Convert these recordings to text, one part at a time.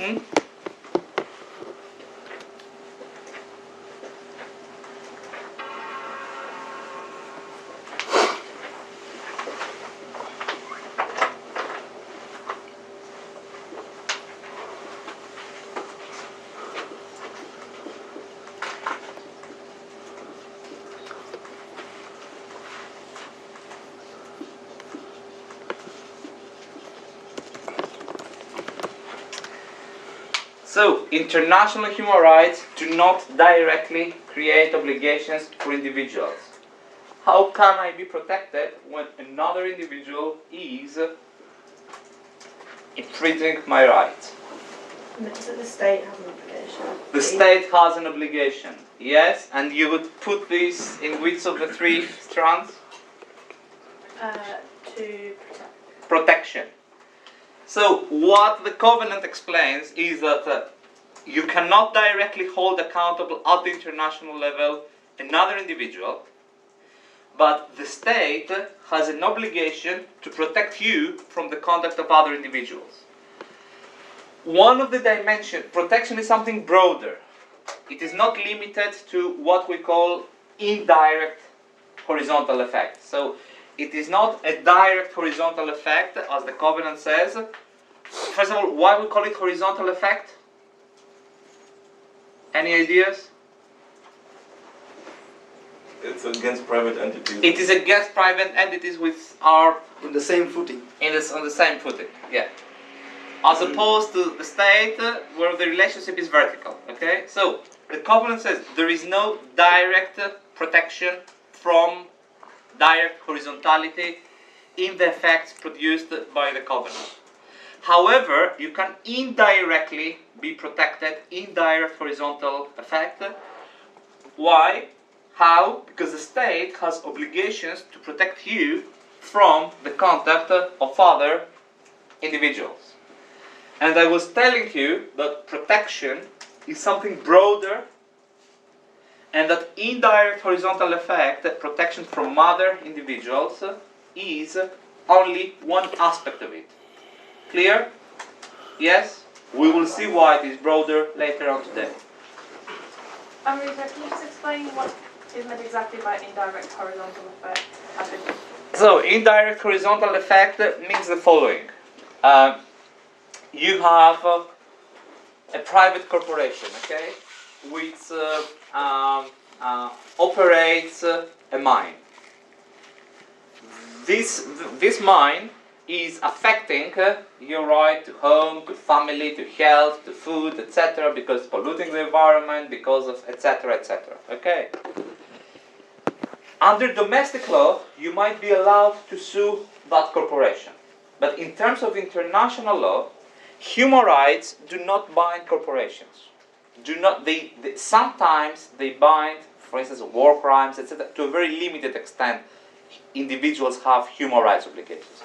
Hmm? So, international human rights do not directly create obligations for individuals. How can I be protected when another individual is infringing my rights? So the state has an obligation. The state has an obligation, yes, and you would put this in which of the three strands? To Protection. So what the covenant explains is that you cannot directly hold accountable at the international level another individual, but the state has an obligation to protect you from the conduct of other individuals. One of the dimensions, protection is something broader. It is not limited to what we call indirect horizontal effect. So it is not a direct horizontal effect, as the covenant says. First of all, why we call it horizontal effect? Any ideas? It's against private entities. It is against private entities which are On the same footing. on the same footing. Yeah. As opposed to the state, where the relationship is vertical. Okay. So the covenant says there is no direct protection from direct horizontality in the effects produced by the covenant. However, you can indirectly be protected, indirect horizontal effect. Why? How? Because the state has obligations to protect you from the contact of other individuals. And I was telling you that protection is something broader, and that indirect horizontal effect, protection from other individuals, is only one aspect of it. Clear? Yes? We will see why it is broader later on today. Rita, can you just explain what is meant exactly by indirect horizontal effect? So, indirect horizontal effect means the following. You have a private corporation, okay, which operates a mine. This mine is affecting your right to home, to family, to health, to food, etc., because polluting the environment, because of etc., etc. Okay. Under domestic law, you might be allowed to sue that corporation. But in terms of international law, human rights do not bind corporations. Sometimes they bind, for instance, war crimes, etc. To a very limited extent, individuals have human rights obligations.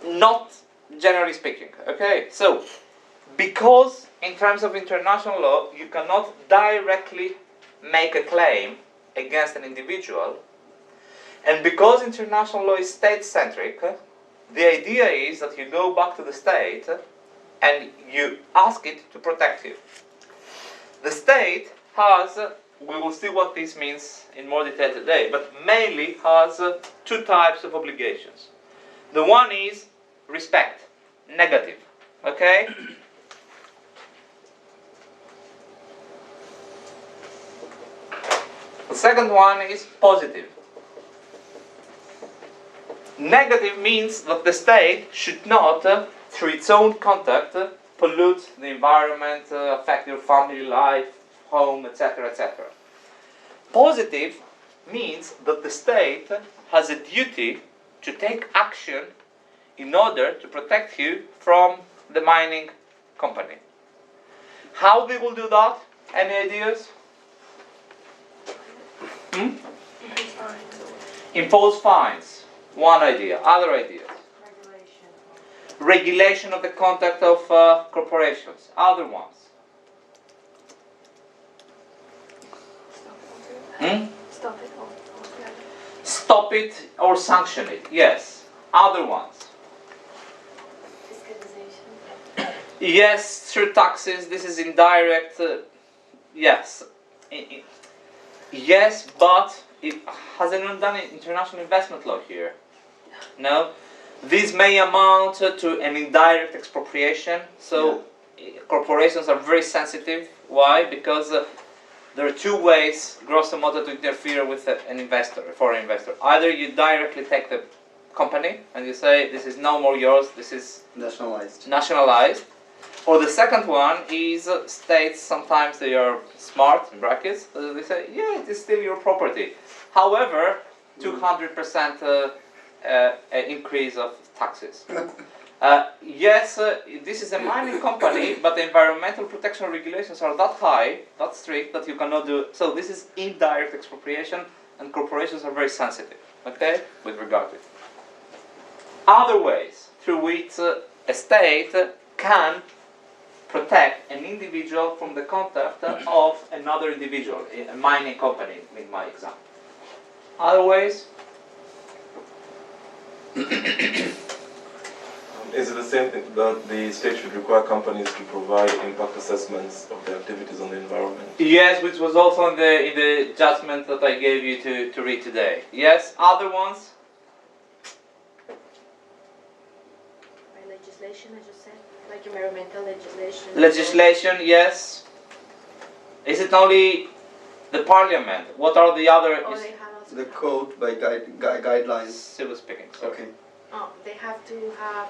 Not generally speaking. Okay, so because in terms of international law, you cannot directly make a claim against an individual, and because international law is state-centric, the idea is that you go back to the state and you ask it to protect you. The state has, we will see what this means in more detail today, but mainly has two types of obligations. The one is respect, negative, okay? The second one is positive. Negative means that the state should not, through its own conduct, pollute the environment, affect your family life, home, etc., etc. Positive means that the state has a duty to take action in order to protect you from the mining company. How they will do that? Any ideas? Impose fines. One idea. Other ideas? Regulation of the conduct of corporations. Other ones? Stop it altogether. Stop it or sanction it. Yes. Other ones? Yes, through taxes. This is indirect. Yes. Yes, but it has anyone done international investment law here? No. This may amount to an indirect expropriation. So corporations are very sensitive. Why? Because there are two ways, grosso modo, to interfere with an investor, a foreign investor. Either you directly take the company and you say, this is no more yours, this is nationalized. Or the second one is states, sometimes they are smart, in brackets, they say, yeah, it is still your property. However, 200% increase of taxes. Yes, this is a mining company, but the environmental protection regulations are that high, that strict, that you cannot do. So this is indirect expropriation, and corporations are very sensitive, okay, with regard to it. Other ways through which a state can protect an individual from the contact of another individual, a mining company, in my example. Other ways? Is it the same thing that the state should require companies to provide impact assessments of their activities on the environment? Yes, which was also in the judgment that I gave you to read today. Yes, other ones? By legislation, as you said, like environmental legislation. Legislation, yes. Is it only the parliament? What are the other? Or they have also The code by guidelines. Civil speaking. Sorry. Okay. Oh, they have to have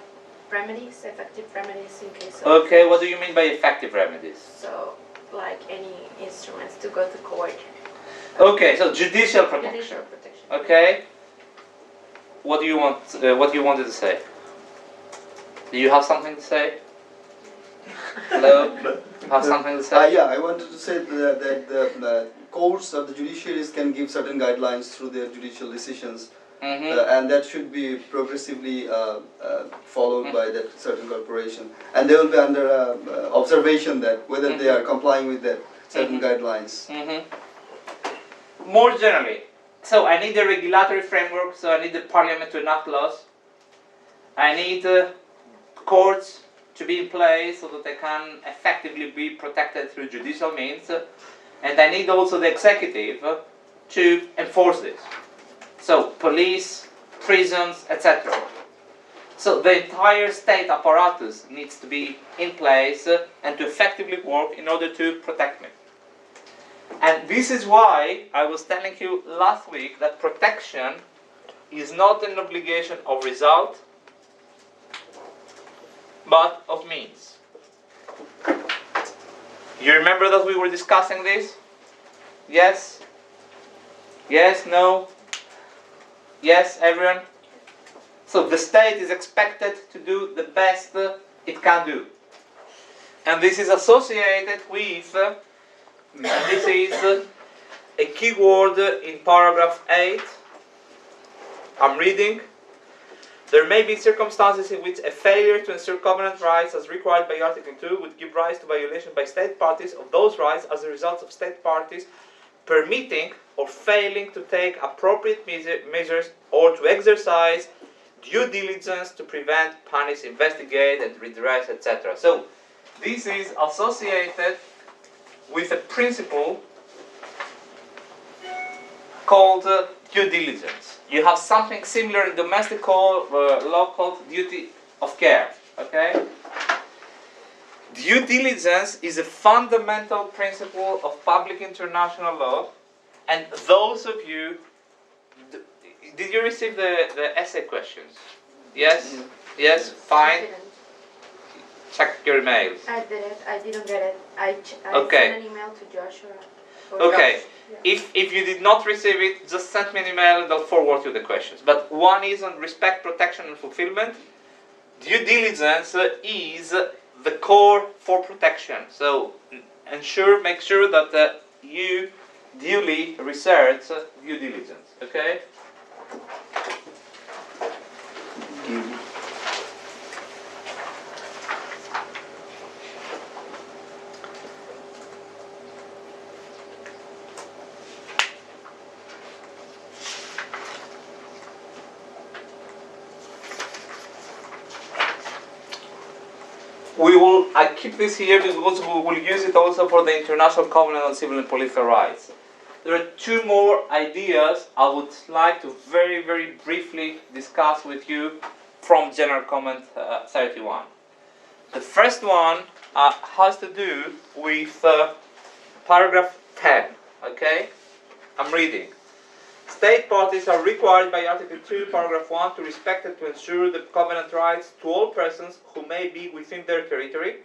remedies, effective remedies in case of. Okay, what do you mean by effective remedies? So, like any instruments to go to court. Okay, so judicial protection. Judicial protection. Okay. What do you want? What you wanted to say? Do you have something to say? Hello. Have something to say? Yeah, I wanted to say that the courts or the judiciaries can give certain guidelines through their judicial decisions, and that should be progressively followed by that certain corporation, and they will be under observation that whether they are complying with that certain guidelines. More generally, so I need a regulatory framework, so I need the parliament to enact laws. I need courts to be in place so that they can effectively be protected through judicial means, and I need also the executive to enforce this. So police, prisons, etc. So the entire state apparatus needs to be in place and to effectively work in order to protect me. And this is why I was telling you last week that protection is not an obligation of result, but of means. You remember that we were discussing this? Yes? Yes? No? Yes, everyone? So the state is expected to do the best it can do. And this is associated with, this is a key word in paragraph 8. I'm reading. There may be circumstances in which a failure to ensure covenant rights as required by Article 2 would give rise to violation by state parties of those rights as a result of state parties permitting or failing to take appropriate measures or to exercise due diligence to prevent, punish, investigate, and redress, etc. So, this is associated with a principle called due diligence. You have something similar in domestic law called duty of care. Okay? Due diligence is a fundamental principle of public international law, and those of you, did you receive the essay questions? Yes? Yes? I Fine? didn't. Check your mails. I didn't get it. I Okay. sent an email to Joshua. Okay. Yeah. If you did not receive it, just send me an email and I'll forward you the questions. But one is on respect, protection, and fulfillment. Due diligence is the core for protection. So make sure that you duly research due diligence. Okay? I keep this here because we will use it also for the International Covenant on Civil and Political Rights. There are two more ideas I would like to very, very briefly discuss with you from General Comment 31. The first one has to do with paragraph 10, okay? I'm reading. State parties are required by Article 2, paragraph 1 to respect and to ensure the covenant rights to all persons who may be within their territory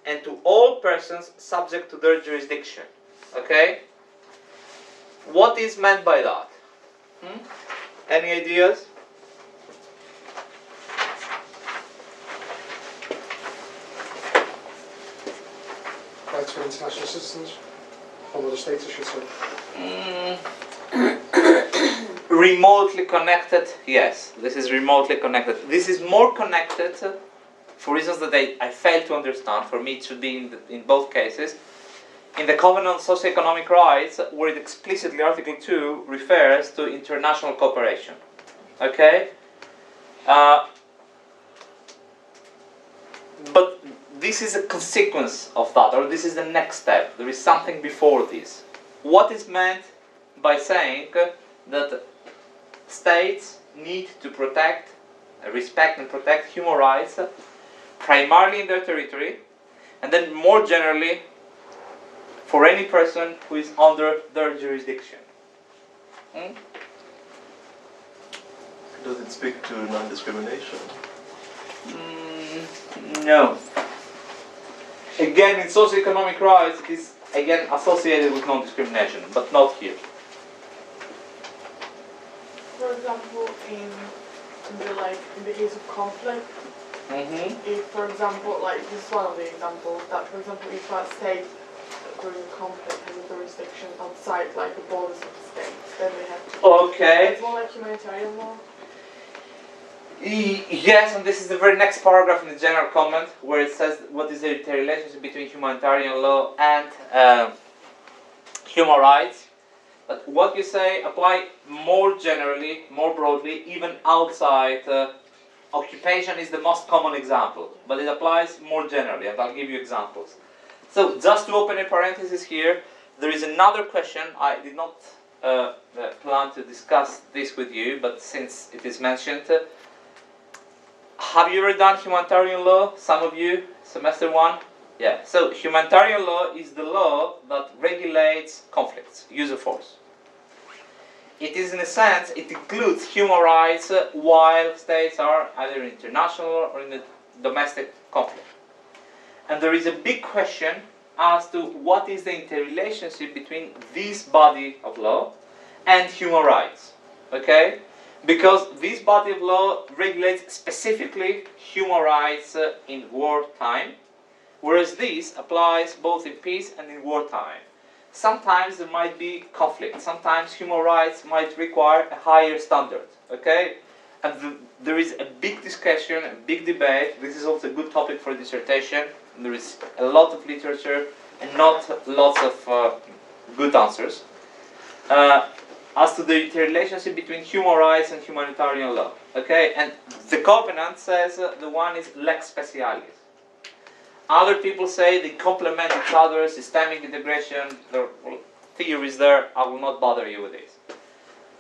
and to all persons subject to their jurisdiction. Okay? What is meant by that? Any ideas? Rights for international citizens, from other states, I should say. Remotely connected, yes. This is remotely connected. This is more connected for reasons that I fail to understand. For me, it should be in both cases. In the Covenant on Socioeconomic Rights, where it explicitly, Article 2, refers to international cooperation. Okay? But this is a consequence of that, or this is the next step. There is something before this. What is meant by saying that states need to protect, respect and protect human rights primarily in their territory, and then more generally for any person who is under their jurisdiction? Does it speak to non-discrimination? No. Again, in socioeconomic rights, it is again associated with non-discrimination, but not here. For example, in the case of conflict, if, for example, like this is one of the examples, that for example, if a state during a conflict has a jurisdiction outside like the borders of the state, then they have to. Okay. It's more like humanitarian law. Yes, and this is the very next paragraph in the general comment where it says what is the relationship between humanitarian law and human rights. But what you say apply more generally, more broadly, even outside. Occupation is the most common example, but it applies more generally, and I'll give you examples. So, just to open a parenthesis here, there is another question. I did not plan to discuss this with you, but since it is mentioned, have you ever done humanitarian law? Some of you, semester 1? Yeah, so humanitarian law is the law that regulates conflicts, use of force. It is, in a sense, it includes human rights while states are either international or in a domestic conflict. And there is a big question as to what is the interrelationship between this body of law and human rights. Okay? Because this body of law regulates specifically human rights in wartime, whereas this applies both in peace and in wartime. Sometimes there might be conflict. Sometimes human rights might require a higher standard. Okay? And there is a big discussion, a big debate. This is also a good topic for a dissertation. There is a lot of literature and not lots of good answers as to the interrelationship between human rights and humanitarian law. Okay? And the Covenant says the one is lex specialis. Other people say they complement each other, systemic integration, there are theories there. I will not bother you with this.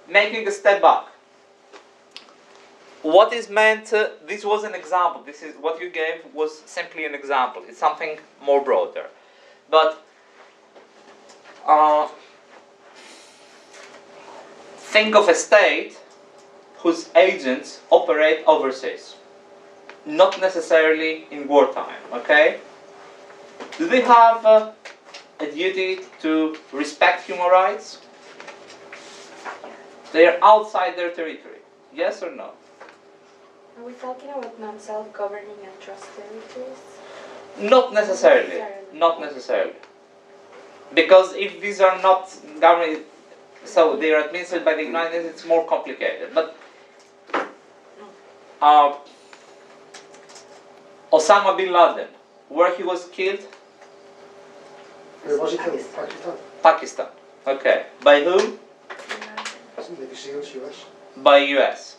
Making a step back. What is meant, this was an example, this is what you gave was simply an example, it's something more broader. But think of a state whose agents operate overseas, not necessarily in wartime, okay? Do they have a duty to respect human rights? They are outside their territory, yes or no? Are we talking about non-self-governing and trust territories? Not necessarily. Not necessarily. Because if these are not governed, so they are administered by the United Nations, it's more complicated. But Osama bin Laden, where he was killed? Where was he killed? Pakistan. Pakistan. Okay. By whom? Navy SEALs, US. By US.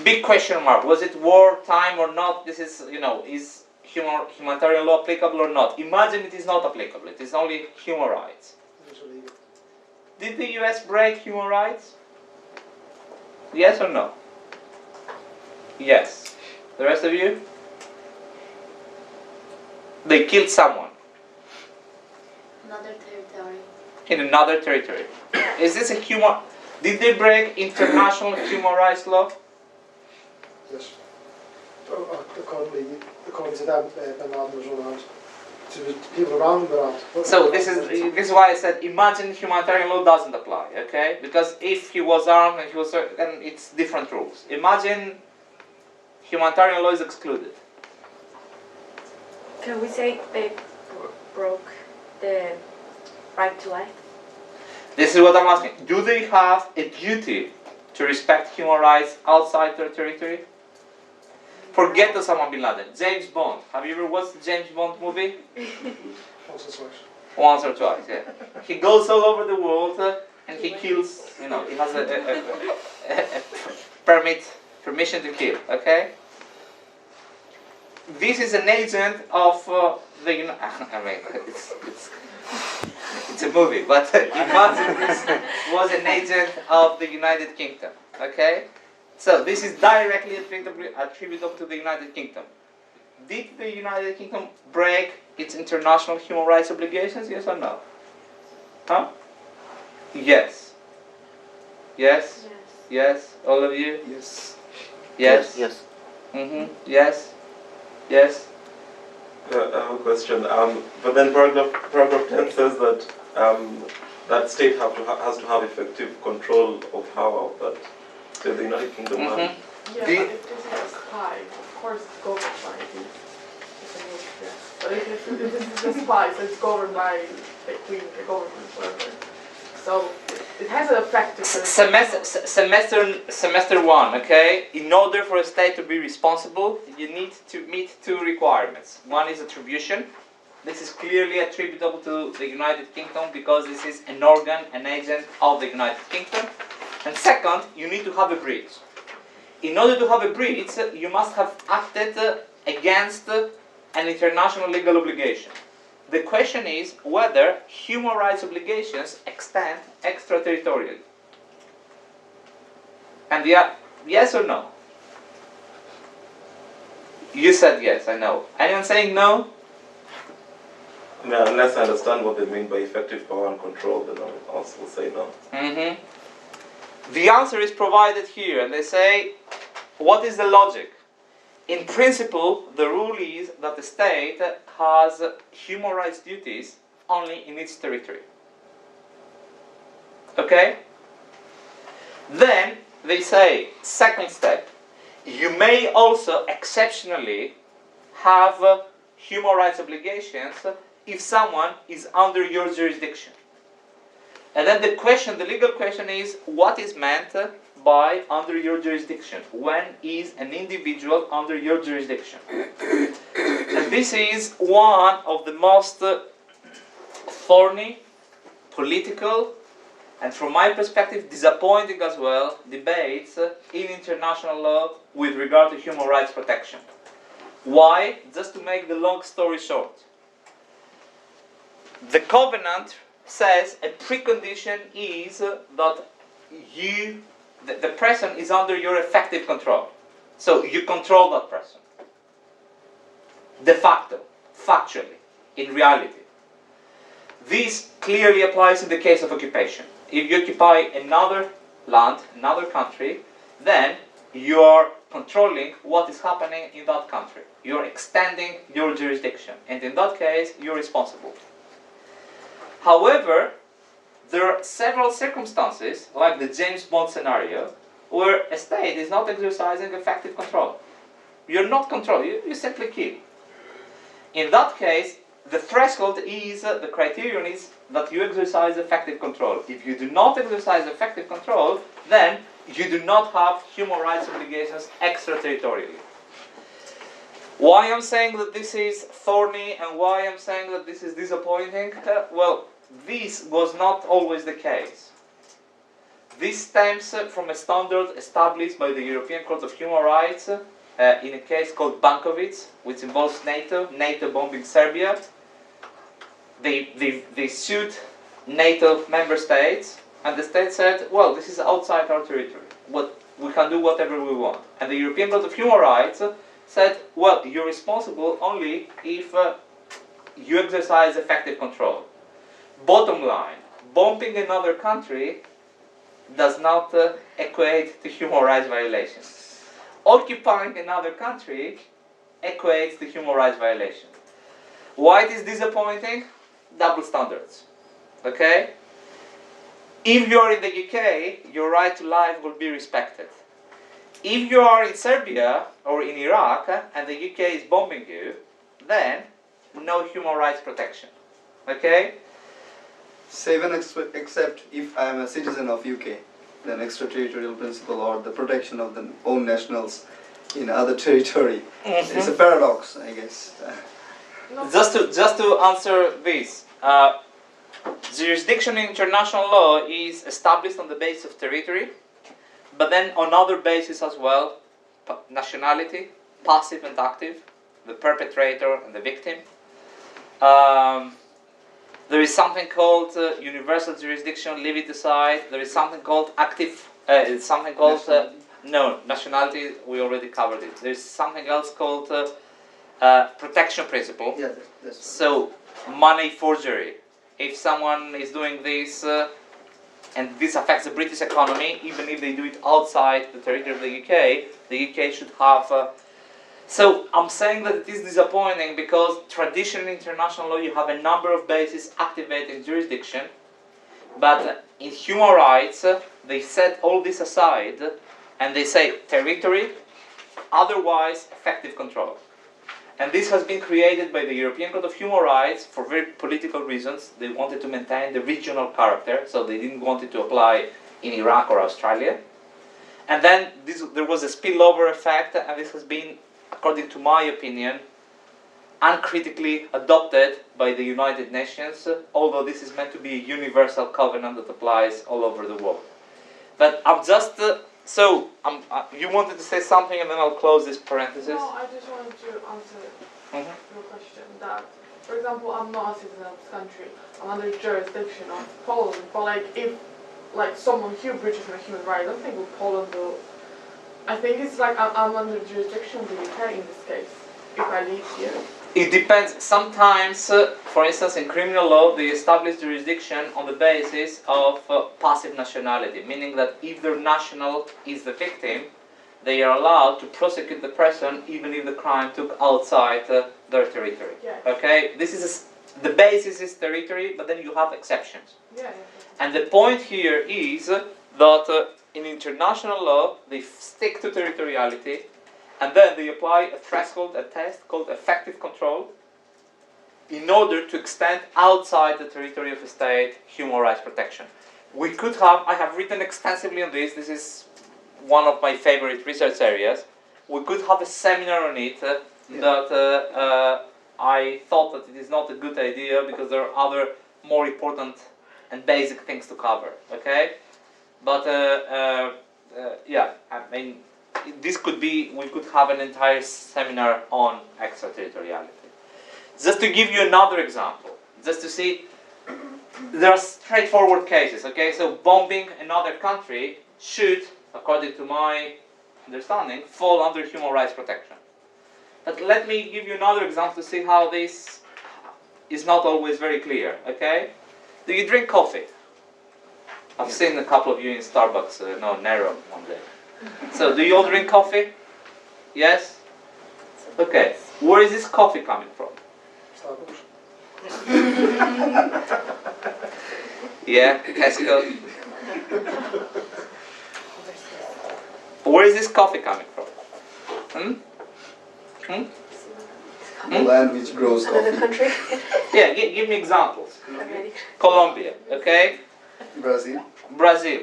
big question mark. Was it wartime or not? This is, is humanitarian law applicable or not? Imagine it is not applicable. It is only human rights. It's illegal. Did the US break human rights? Yes or no? Yes. The rest of you? They killed someone Another territory. in another territory. Is this a human... Did they break international human rights law? Yes. According to them, Bin Laden was unarmed. To the people around him were armed. So this is why I said imagine humanitarian law doesn't apply, okay? Because if he was armed and he was, then it's different rules. Imagine humanitarian law is excluded. Can we say they broke the right to life? This is what I'm asking. Do they have a duty to respect human rights outside their territory? Forget Osama bin Laden. James Bond. Have you ever watched the James Bond movie? Once or twice. Once or twice, yeah. He goes all over the world and he kills, he has a permission to kill, okay? This is an agent of it's a movie, but imagine this was an agent of the United Kingdom, okay? So this is directly attributable to the United Kingdom. Did the United Kingdom break its international human rights obligations, yes or no? Huh? Yes. Yes? Yes. Yes? All of you? Yes. Yes? Yes. Mm-hmm. Yes? Yes? I have a question. But then paragraph 10 says that that state has to have effective control of how that the United Kingdom has. Mm-hmm. Yeah, Do you- but if this is a spy, of course it's governed by the military. But if this is a spy, so it's governed by the Queen, the government, whatever. So it has an effect. Semester 1, okay? In order for a state to be responsible, you need to meet two requirements. One is attribution. This is clearly attributable to the United Kingdom because this is an organ, an agent of the United Kingdom. And second, you need to have a breach. In order to have a breach, you must have acted against an international legal obligation. The question is whether human rights obligations extend extraterritorially. And yes or no? You said yes, I know. Anyone saying no? I mean, unless I understand what they mean by effective power and control, then I'll also say no. Mm-hmm. The answer is provided here, and they say, what is the logic? In principle, the rule is that the state has human rights duties only in its territory. Okay? Then they say, second step, you may also exceptionally have human rights obligations if someone is under your jurisdiction. And then the legal question is, what is meant by under your jurisdiction? When is an individual under your jurisdiction? And this is one of the most thorny, political, and from my perspective, disappointing as well, debates in international law with regard to human rights protection. Why? Just to make the long story short. The Covenant says a precondition is that the person is under your effective control. So you control that person. De facto, factually, in reality. This clearly applies in the case of occupation. If you occupy another land, another country, then you are controlling what is happening in that country. You are extending your jurisdiction. And in that case, you're responsible. However, there are several circumstances, like the James Bond scenario, where a state is not exercising effective control. You're not controlling, you simply kill. In that case, the threshold is, the criterion is that you exercise effective control. If you do not exercise effective control, then you do not have human rights obligations extraterritorially. Why I'm saying that this is thorny and why I'm saying that this is disappointing? Well, this was not always the case. This stems from a standard established by the European Court of Human Rights in a case called Bankovic, which involves NATO bombing Serbia. They sued NATO member states, and the state said, well, this is outside our territory. We can do whatever we want. And the European Court of Human Rights said, well, you're responsible only if you exercise effective control. Bottom line, bombing another country does not equate to human rights violations. Occupying another country equates to human rights violation. Why it is disappointing? Double standards. Okay? If you are in the UK, your right to life will be respected. If you are in Serbia or in Iraq and the UK is bombing you, then no human rights protection. Okay? Say even except if I am a citizen of UK, then extraterritorial principle or the protection of the own nationals in other territory. It's a paradox, I guess. Just to answer this, jurisdiction in international law is established on the basis of territory, but then on other bases as well, nationality, passive and active, the perpetrator and the victim. There is something called universal jurisdiction, leave it aside. There is something called active, nationality, we already covered it. There's something else called protection principle. Yeah, that's right. So, money forgery. If someone is doing this, and this affects the British economy, even if they do it outside the territory of the UK should have... So, I'm saying that it is disappointing because traditionally in international law you have a number of bases activating jurisdiction, but in human rights they set all this aside and they say territory, otherwise effective control. And this has been created by the European Court of Human Rights for very political reasons. They wanted to maintain the regional character, so they didn't want it to apply in Iraq or Australia. And then there was a spillover effect, and this has been, according to my opinion, uncritically adopted by the United Nations, although this is meant to be a universal covenant that applies all over the world. But I'm just... you wanted to say something and then I'll close this parenthesis. No, I just wanted to answer your question that, for example, I'm not a citizen of this country. I'm under the jurisdiction of Poland. But like, if like someone here breaches my human rights, I don't think with Poland will. I think it's like I'm under the jurisdiction of the UK in this case. If I leave here. It depends. Sometimes, for instance, in criminal law, they establish jurisdiction on the basis of passive nationality, meaning that if their national is the victim, they are allowed to prosecute the person even if the crime took outside their territory. Yeah. Okay, the basis is territory, but then you have exceptions. Yeah. And the point here is that in international law, they stick to territoriality. And then they apply a threshold, a test called effective control in order to extend outside the territory of a state human rights protection. I have written extensively on this is one of my favorite research areas. We could have a seminar on it that I thought that it is not a good idea because there are other more important and basic things to cover, okay? But yeah, I mean, we could have an entire seminar on extraterritoriality. Just to give you another example, just to see, there are straightforward cases, okay? So bombing another country should, according to my understanding, fall under human rights protection. But let me give you another example to see how this is not always very clear, okay? Do you drink coffee? I've seen a couple of you in Starbucks, Nero one day. So, do you all drink coffee? Yes? Okay. Where is this coffee coming from? Starbucks. Yeah, Tesco. Where is this coffee coming from? The land which grows Another coffee. country? Yeah, give me examples. America. Colombia, okay? Brazil. Brazil.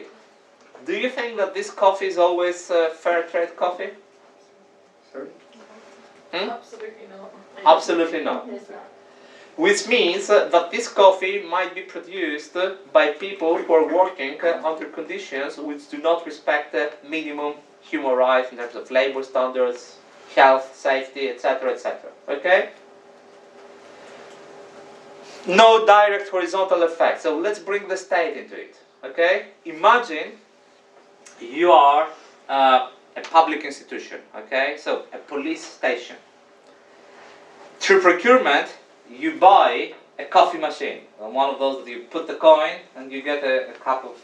Do you think that this coffee is always fair trade coffee? Sorry? Absolutely not. Absolutely not. It's not. Which means that this coffee might be produced by people who are working under conditions which do not respect minimum human rights in terms of labor standards, health, safety, etc., etc. Okay? No direct horizontal effect. So let's bring the state into it. Okay? Imagine you are a public institution. Okay? So a police station. Through procurement, you buy a coffee machine, one of those that you put the coin and you get a cup of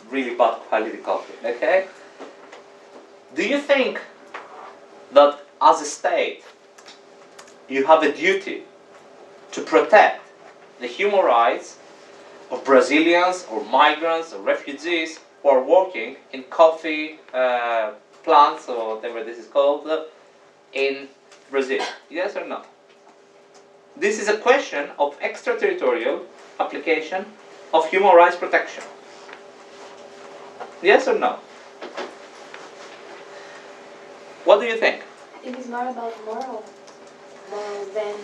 really bad quality coffee. Okay? Do you think that as a state you have a duty to protect the human rights of Brazilians or migrants or refugees who are working in coffee plants or whatever this is called in Brazil? Yes or no? This is a question of extraterritorial application of human rights protection. Yes or no? What do you think? I think it's more about moral than.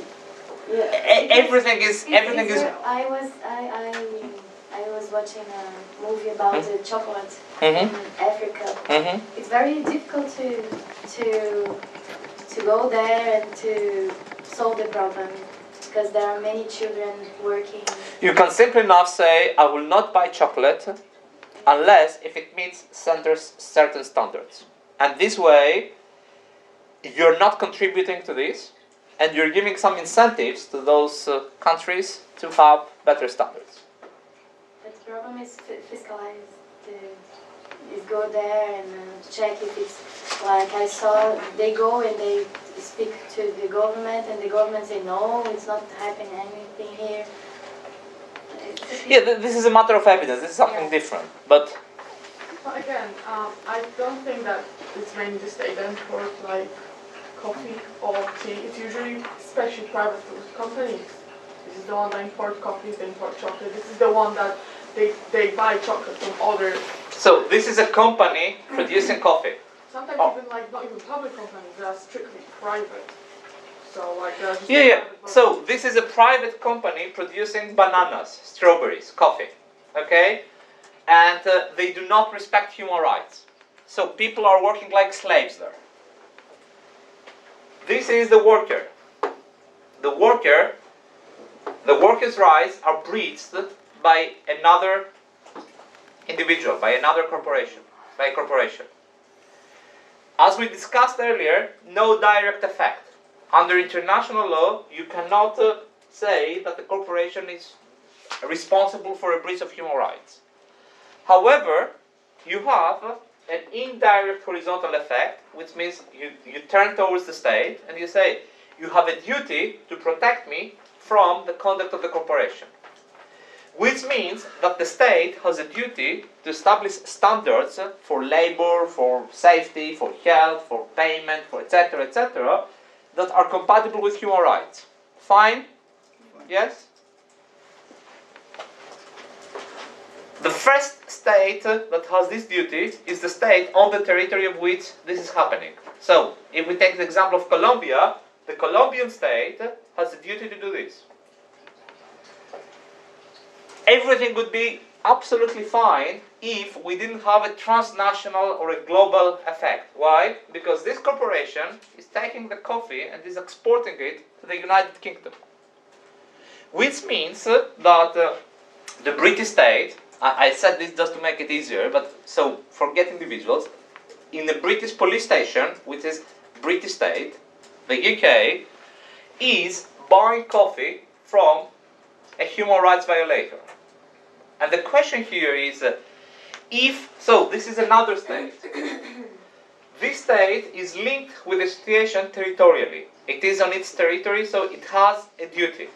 Everything is. I was watching a movie about the chocolate Mhm. in Africa. Mhm. It's very difficult to go there and to solve the problem because there are many children working. You can simply enough say, I will not buy chocolate unless if it meets certain standards. And this way, you're not contributing to this, and you're giving some incentives to those countries to have better standards. But the problem is fiscalized. You go there and check if it's like I saw. They go and they speak to the government, and the government say no, it's not happening anything here. Yeah, this is a matter of evidence. This is something different. But again, I don't think that it's mainly the state that import like coffee or tea. It's usually especially private companies. This is the one that import coffee, they import chocolate. This is the one that they buy chocolate from other. so this is a company producing coffee. Sometimes Oh. even like not even public companies, they are strictly private. So like they're just Yeah. private So this is a private company producing bananas, strawberries, coffee. Okay? And they do not respect human rights. So people are working like slaves there. This is the worker. The worker's rights are breached by another individual, by another corporation, by a corporation. As we discussed earlier, no direct effect. Under international law, you cannot say that the corporation is responsible for a breach of human rights. However, you have an indirect horizontal effect, which means you turn towards the state and you say, you have a duty to protect me from the conduct of the corporation. Which means that the state has a duty to establish standards for labor, for safety, for health, for payment, for etc., etc., that are compatible with human rights. Fine? Yes? The first state that has this duty is the state on the territory of which this is happening. So, if we take the example of Colombia, the Colombian state has the duty to do this. Everything would be absolutely fine if we didn't have a transnational or a global effect. Why? Because this corporation is taking the coffee and is exporting it to the United Kingdom. Which means that the British state, I said this just to make it easier, but so forget individuals, in the British police station, which is British state, the UK, is buying coffee from a human rights violator. And the question here is, this is another state. This state is linked with the situation territorially. It is on its territory, so it has a duty.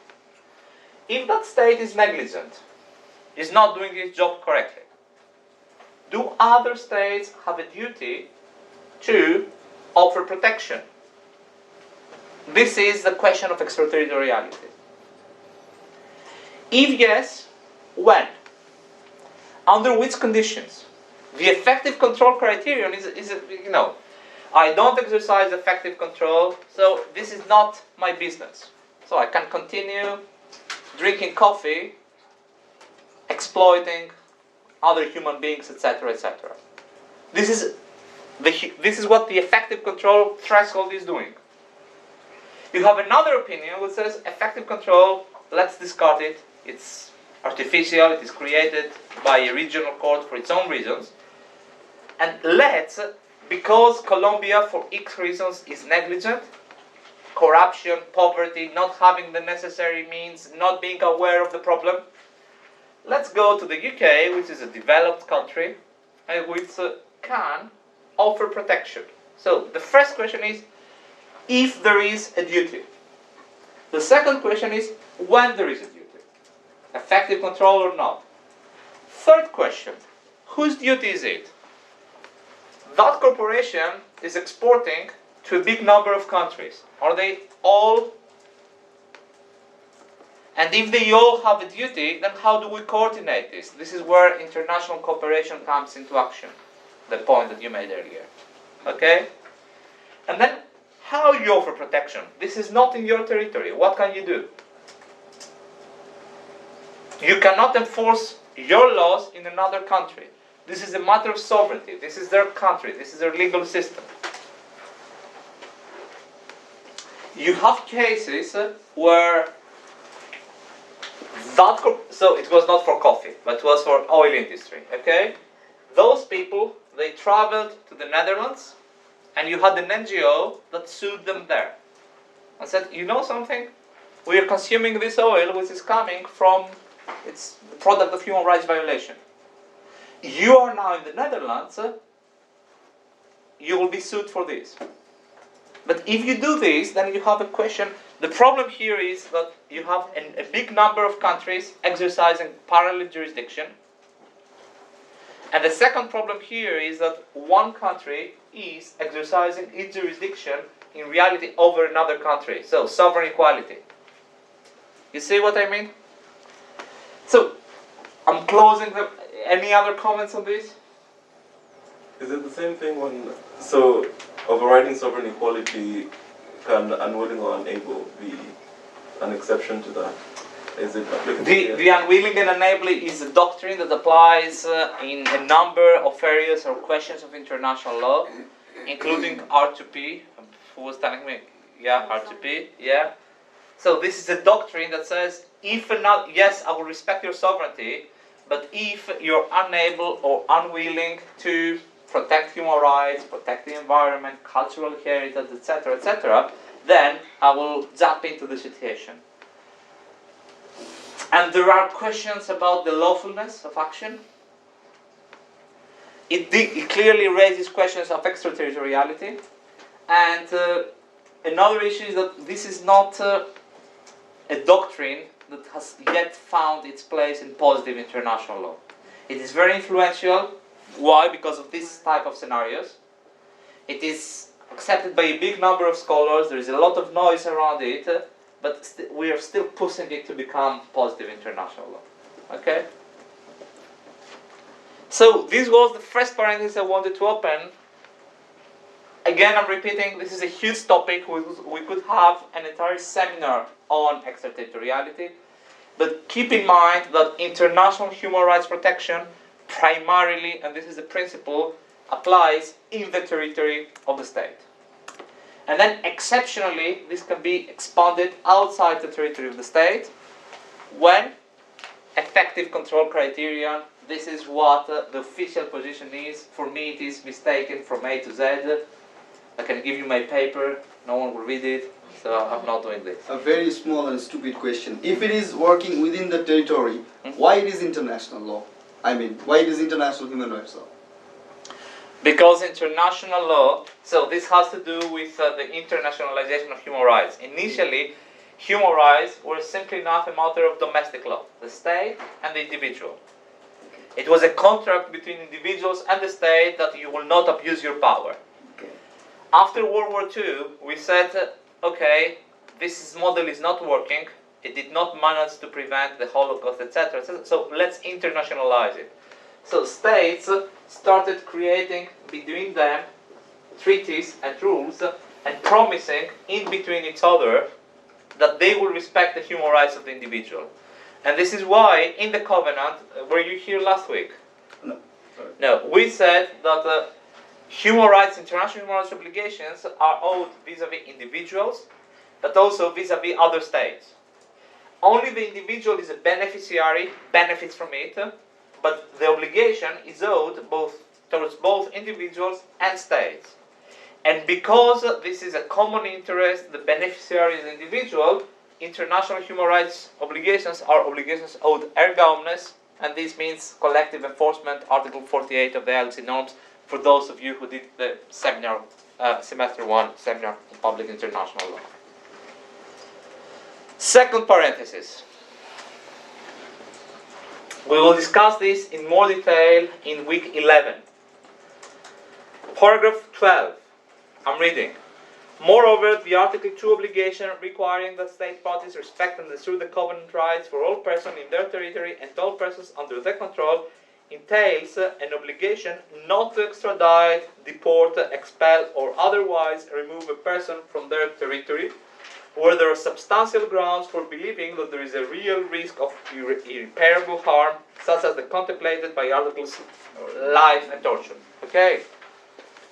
If that state is negligent, is not doing its job correctly, do other states have a duty to offer protection? This is the question of extraterritoriality. If yes, when? Under which conditions? The effective control criterion is I don't exercise effective control, so this is not my business. So I can continue drinking coffee, exploiting other human beings, etc., etc. This is what the effective control threshold is doing. You have another opinion which says effective control, let's discard it. It's artificial, it is created by a regional court for its own reasons. And let's, because Colombia for X reasons is negligent, corruption, poverty, not having the necessary means, not being aware of the problem, let's go to the UK, which is a developed country, and which can offer protection. So the first question is, if there is a duty. The second question is, when there is a duty. Effective control or not. Third question, whose duty is it? That corporation is exporting to a big number of countries. Are they all? And if they all have a duty, then how do we coordinate this? This is where international cooperation comes into action. The point that you made earlier. Okay? And then, how you offer protection? This is not in your territory. What can you do? You cannot enforce your laws in another country. This is a matter of sovereignty. This is their country. This is their legal system. You have cases where so it was not for coffee, but it was for oil industry, okay? Those people, they traveled to the Netherlands, and you had an NGO that sued them there. And said, you know something? We are consuming this oil which is coming from, it's the product of human rights violation. You are now in the Netherlands, you will be sued for this. But if you do this, then you have a question. The problem here is that you have a big number of countries exercising parallel jurisdiction. And the second problem here is that one country is exercising its jurisdiction in reality over another country. So, sovereign equality. You see what I mean? So, I'm closing the... Any other comments on this? Is it the same thing when, so overriding sovereign equality can unwilling or unable be an exception to that? Is it applicable? The unwilling and unable is a doctrine that applies in a number of areas or questions of international law, including R2P. Who was telling me? Yeah, R2P, yeah. So this is a doctrine that says, yes, I will respect your sovereignty, but if you're unable or unwilling to protect human rights, protect the environment, cultural heritage, etc., then I will jump into the situation. And there are questions about the lawfulness of action. It clearly raises questions of extraterritoriality. And another issue is that this is not a doctrine that has yet found its place in positive international law. It is very influential. Why? Because of this type of scenarios. It is accepted by a big number of scholars. There is a lot of noise around it, but we are still pushing it to become positive international law. Okay? So this was the first parenthesis I wanted to open. Again, I'm repeating, this is a huge topic. We could have an entire seminar on extraterritoriality. But keep in mind that international human rights protection primarily, and this is the principle, applies in the territory of the state. And then exceptionally, this can be expanded outside the territory of the state when effective control criterion, this is what the official position is. For me, it is mistaken from A to Z. I can give you my paper, no one will read it, so I'm not doing this. A very small and stupid question. If it is working within the territory, why it is international law? I mean, why it is international human rights law? Because international law, so this has to do with the internationalization of human rights. Initially, human rights were simply not a matter of domestic law, the state and the individual. It was a contract between individuals and the state that you will not abuse your power. After World War II, we said, okay, this model is not working. It did not manage to prevent the Holocaust, etc. So let's internationalize it. So states started creating between them treaties and rules and promising in between each other that they will respect the human rights of the individual. And this is why in the covenant, were you here last week? No. Sorry. No, we said that human rights, international human rights obligations are owed vis-à-vis individuals, but also vis-à-vis other states. Only the individual is a beneficiary, benefits from it, but the obligation is owed towards both individuals and states. And because this is a common interest, the beneficiary is the individual, international human rights obligations are obligations owed erga omnes, and this means collective enforcement, Article 48 of the ILC norms, for those of you who did the seminar, semester 1 seminar on public international law. Second parenthesis. We will discuss this in more detail in week 11. Paragraph 12. I'm reading. Moreover, the Article 2 obligation requiring that state parties respect and ensure the covenant rights for all persons in their territory and all persons under their control entails an obligation not to extradite, deport, expel, or otherwise remove a person from their territory where there are substantial grounds for believing that there is a real risk of irreparable harm, such as the contemplated by Articles life and torture. Okay?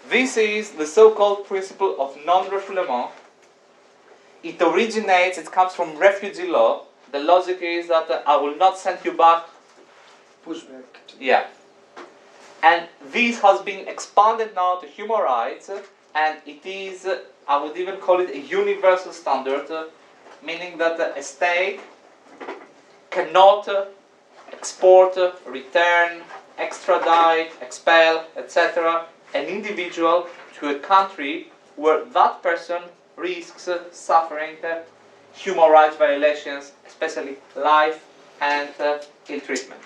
This is the so-called principle of non-refoulement. It comes from refugee law. The logic is that I will not send you back. Pushback. Yeah. And this has been expanded now to human rights, and it is, I would even call it a universal standard, meaning that a state cannot export, return, extradite, expel, etc., an individual to a country where that person risks suffering human rights violations, especially life and ill treatment.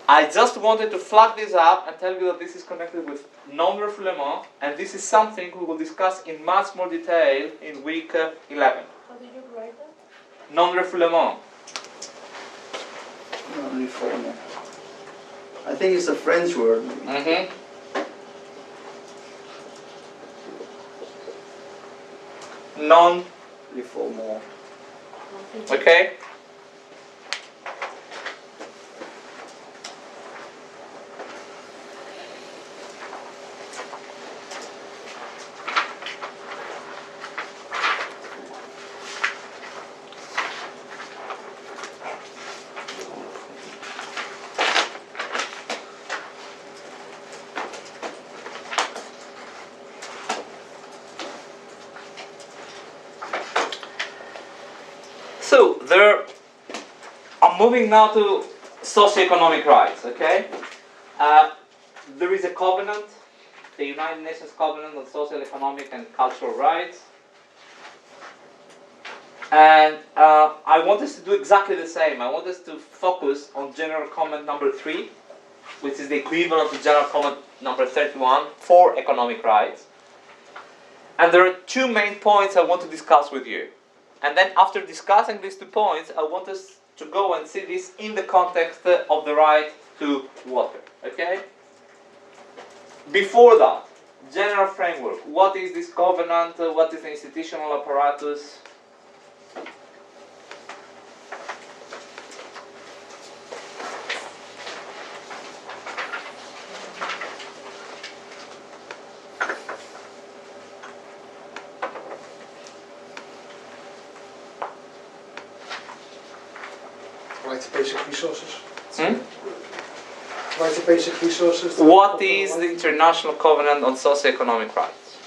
I just wanted to flag this up and tell you that this is connected with non-refoulement, and this is something we will discuss in much more detail in week 11. How did you write that? Non-refoulement. Non-refoulement. I think it's a French word. Mm-hmm. Refoulement. Okay? So, I'm moving now to socioeconomic rights, okay? There is a covenant, the United Nations Covenant on Social, Economic and Cultural Rights. And I want us to do exactly the same. I want us to focus on General Comment number 3, which is the equivalent to General Comment number 31 for economic rights. And there are two main points I want to discuss with you. And then after discussing these 2 points, I want us to go and see this in the context of the right to water. Okay? Before that, general framework. What is this covenant? What is the institutional apparatus? Right to basic resources. Hmm? Right to basic resources. What is the International Covenant on Socioeconomic Rights?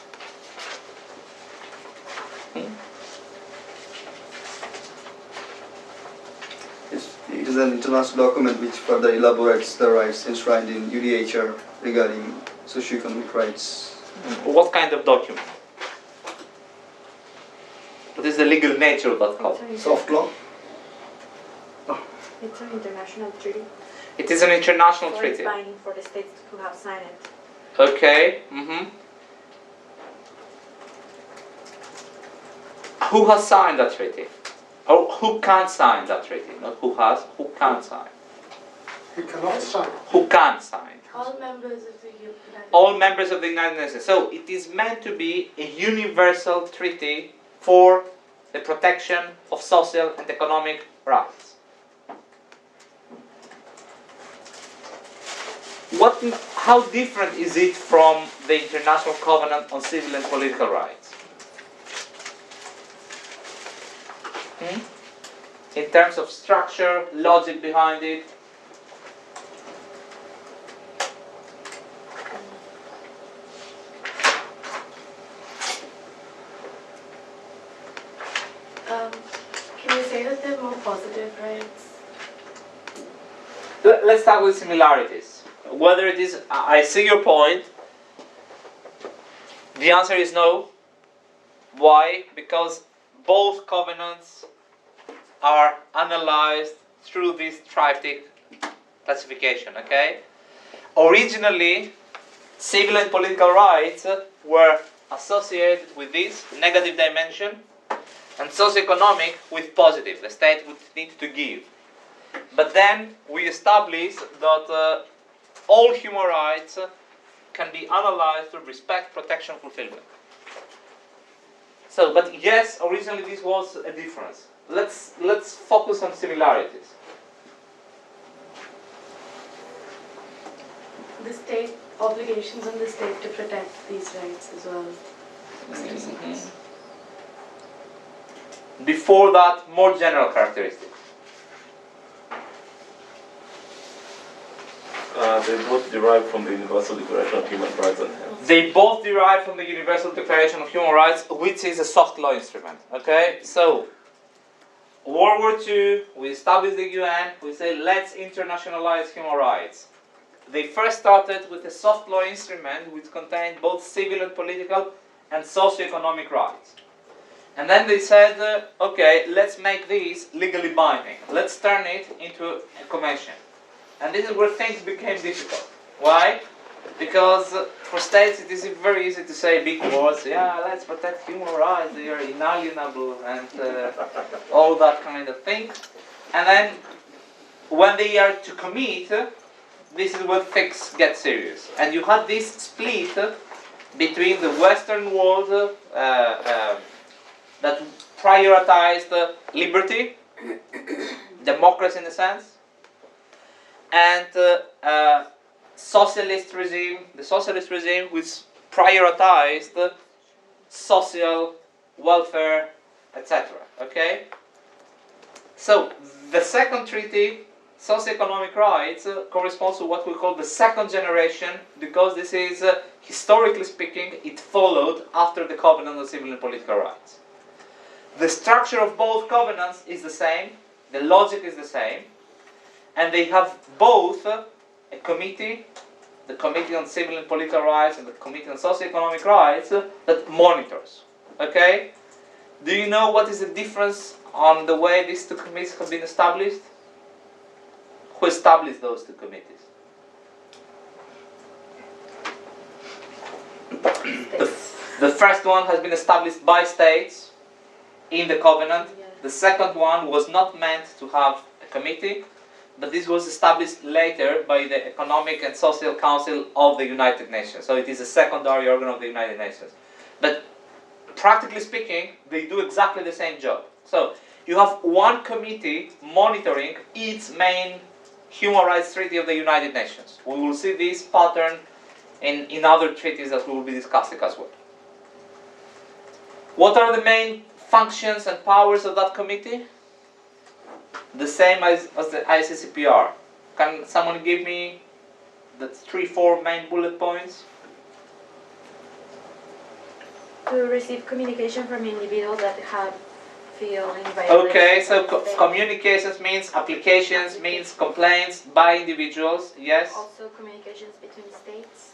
It is an international document which further elaborates the rights enshrined in UDHR regarding socioeconomic rights. What kind of document? What is the legal nature of that covenant? Soft law? It's an international treaty. It is an international So treaty. it's binding for the states who have signed it. Okay. Mm-hmm. Who has signed that treaty? Or who can sign that treaty? Not who has, who can sign? Who cannot sign. Who can sign? All members of the United All members of the United Nations. So it is meant to be a universal treaty for the protection of social and economic rights. How different is it from the International Covenant on Civil and Political Rights? In terms of structure, logic behind it? Can you say that they're more positive rights? Let's start with similarities. Whether it is, I see your point. The answer is no. Why? Because both covenants are analyzed through this triptych classification, okay? Originally, civil and political rights were associated with this negative dimension, and socioeconomic with positive. The state would need to give. But then we established that all human rights can be analyzed through respect, protection, fulfillment. So, but yes, originally this was a difference. Let's focus on similarities. The state, obligations on the state to protect these rights as well. Before that, more general characteristics. They both derive from the Universal Declaration of Human Rights and hence. They both derive from the Universal Declaration of Human Rights, which is a soft law instrument. Okay, so World War II, we established the UN. We say let's internationalize human rights. They first started with a soft law instrument which contained both civil and political and socio-economic rights. And then they said, okay, let's make these legally binding. Let's turn it into a convention. And this is where things became difficult. Why? Because for states it is very easy to say big words, yeah, let's protect human rights, they are inalienable, and all that kind of thing. And then when they are to commit, this is where things get serious. And you had this split between the Western world that prioritized liberty, democracy in a sense, and socialist regime, the socialist regime which prioritized social welfare, etc. Okay? So the second treaty, socioeconomic rights, corresponds to what we call the second generation, because this is, historically speaking, it followed after the Covenant of Civil and Political Rights. The structure of both covenants is the same, the logic is the same, and they have both a committee, the Committee on Civil and Political Rights and the Committee on Socioeconomic Rights, that monitors. Okay? Do you know what is the difference on the way these two committees have been established? Who established those two committees? The first one has been established by states in the covenant. The second one was not meant to have a committee, but this was established later by the Economic and Social Council of the United Nations. So it is a secondary organ of the United Nations. But practically speaking, they do exactly the same job. So you have one committee monitoring its main human rights treaty of the United Nations. We will see this pattern in other treaties that we will be discussing as well. What are the main functions and powers of that committee? The same as the ICCPR. Can someone give me the 3-4 main bullet points? To receive communication from individuals that feel in violation. Okay, so of the state. communications means applications, means complaints by individuals, yes? Also communications between states.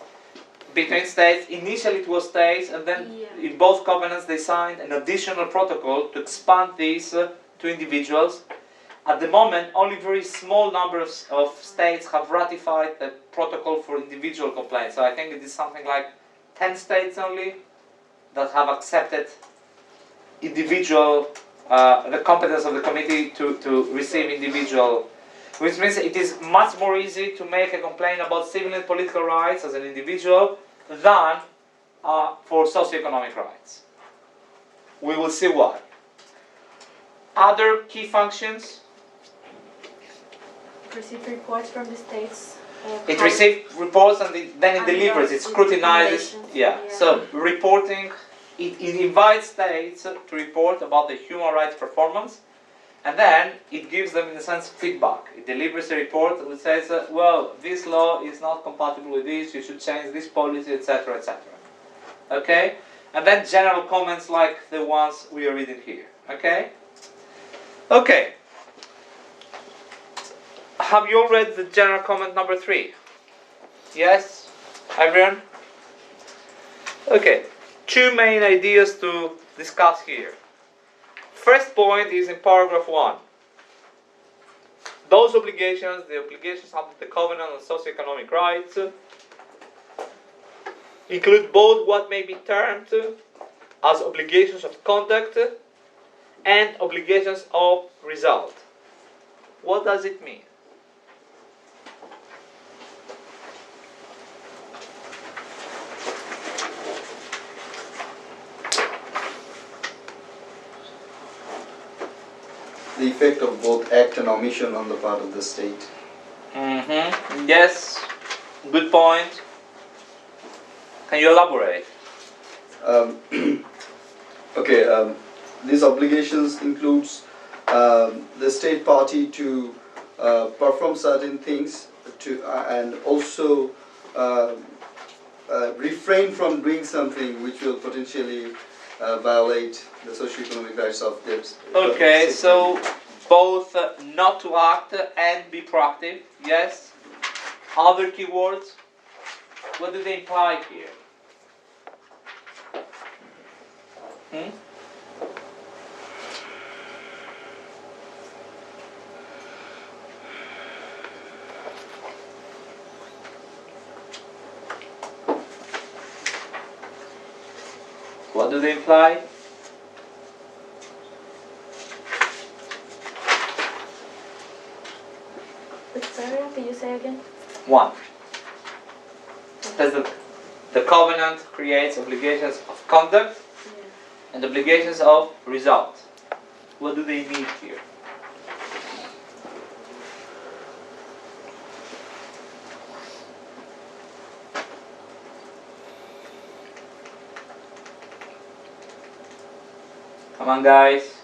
Between states, initially it was states, and then in both covenants they signed an additional protocol to expand these to individuals. At the moment, only very small numbers of states have ratified the protocol for individual complaints. So I think it is something like 10 states only that have accepted individual, the competence of the committee to receive individual, which means it is much more easy to make a complaint about civil and political rights as an individual than for socioeconomic rights. We will see why. Other key functions. Receive reports from the states. It receives reports and then it And delivers, it does scrutinizes. recommendations, Yeah. yeah. So reporting, it invites states to report about the human rights performance, and then it gives them, in a sense, feedback. It delivers a report which says, well, this law is not compatible with this, you should change this policy, etc., etc. Okay? And then general comments like the ones we are reading here. Okay? Okay. Have you all read the general comment number 3? Yes? Everyone? Okay. 2 main ideas to discuss here. First point is in paragraph 1. Those obligations, the obligations under the Covenant on Socioeconomic Rights, include both what may be termed as obligations of conduct and obligations of result. What does it mean? The effect of both act and omission on the part of the state. Yes, good point. Can you elaborate? Okay, these obligations includes the state party to perform certain things to and also refrain from doing something which will potentially violate the socioeconomic rights of their Okay, so both not to act and be proactive, yes. Other keywords, what do they imply here? What do they imply? Sorry, can you say again? 1. Says that the covenant creates obligations of conduct and obligations of result. What do they mean here? Come on, guys.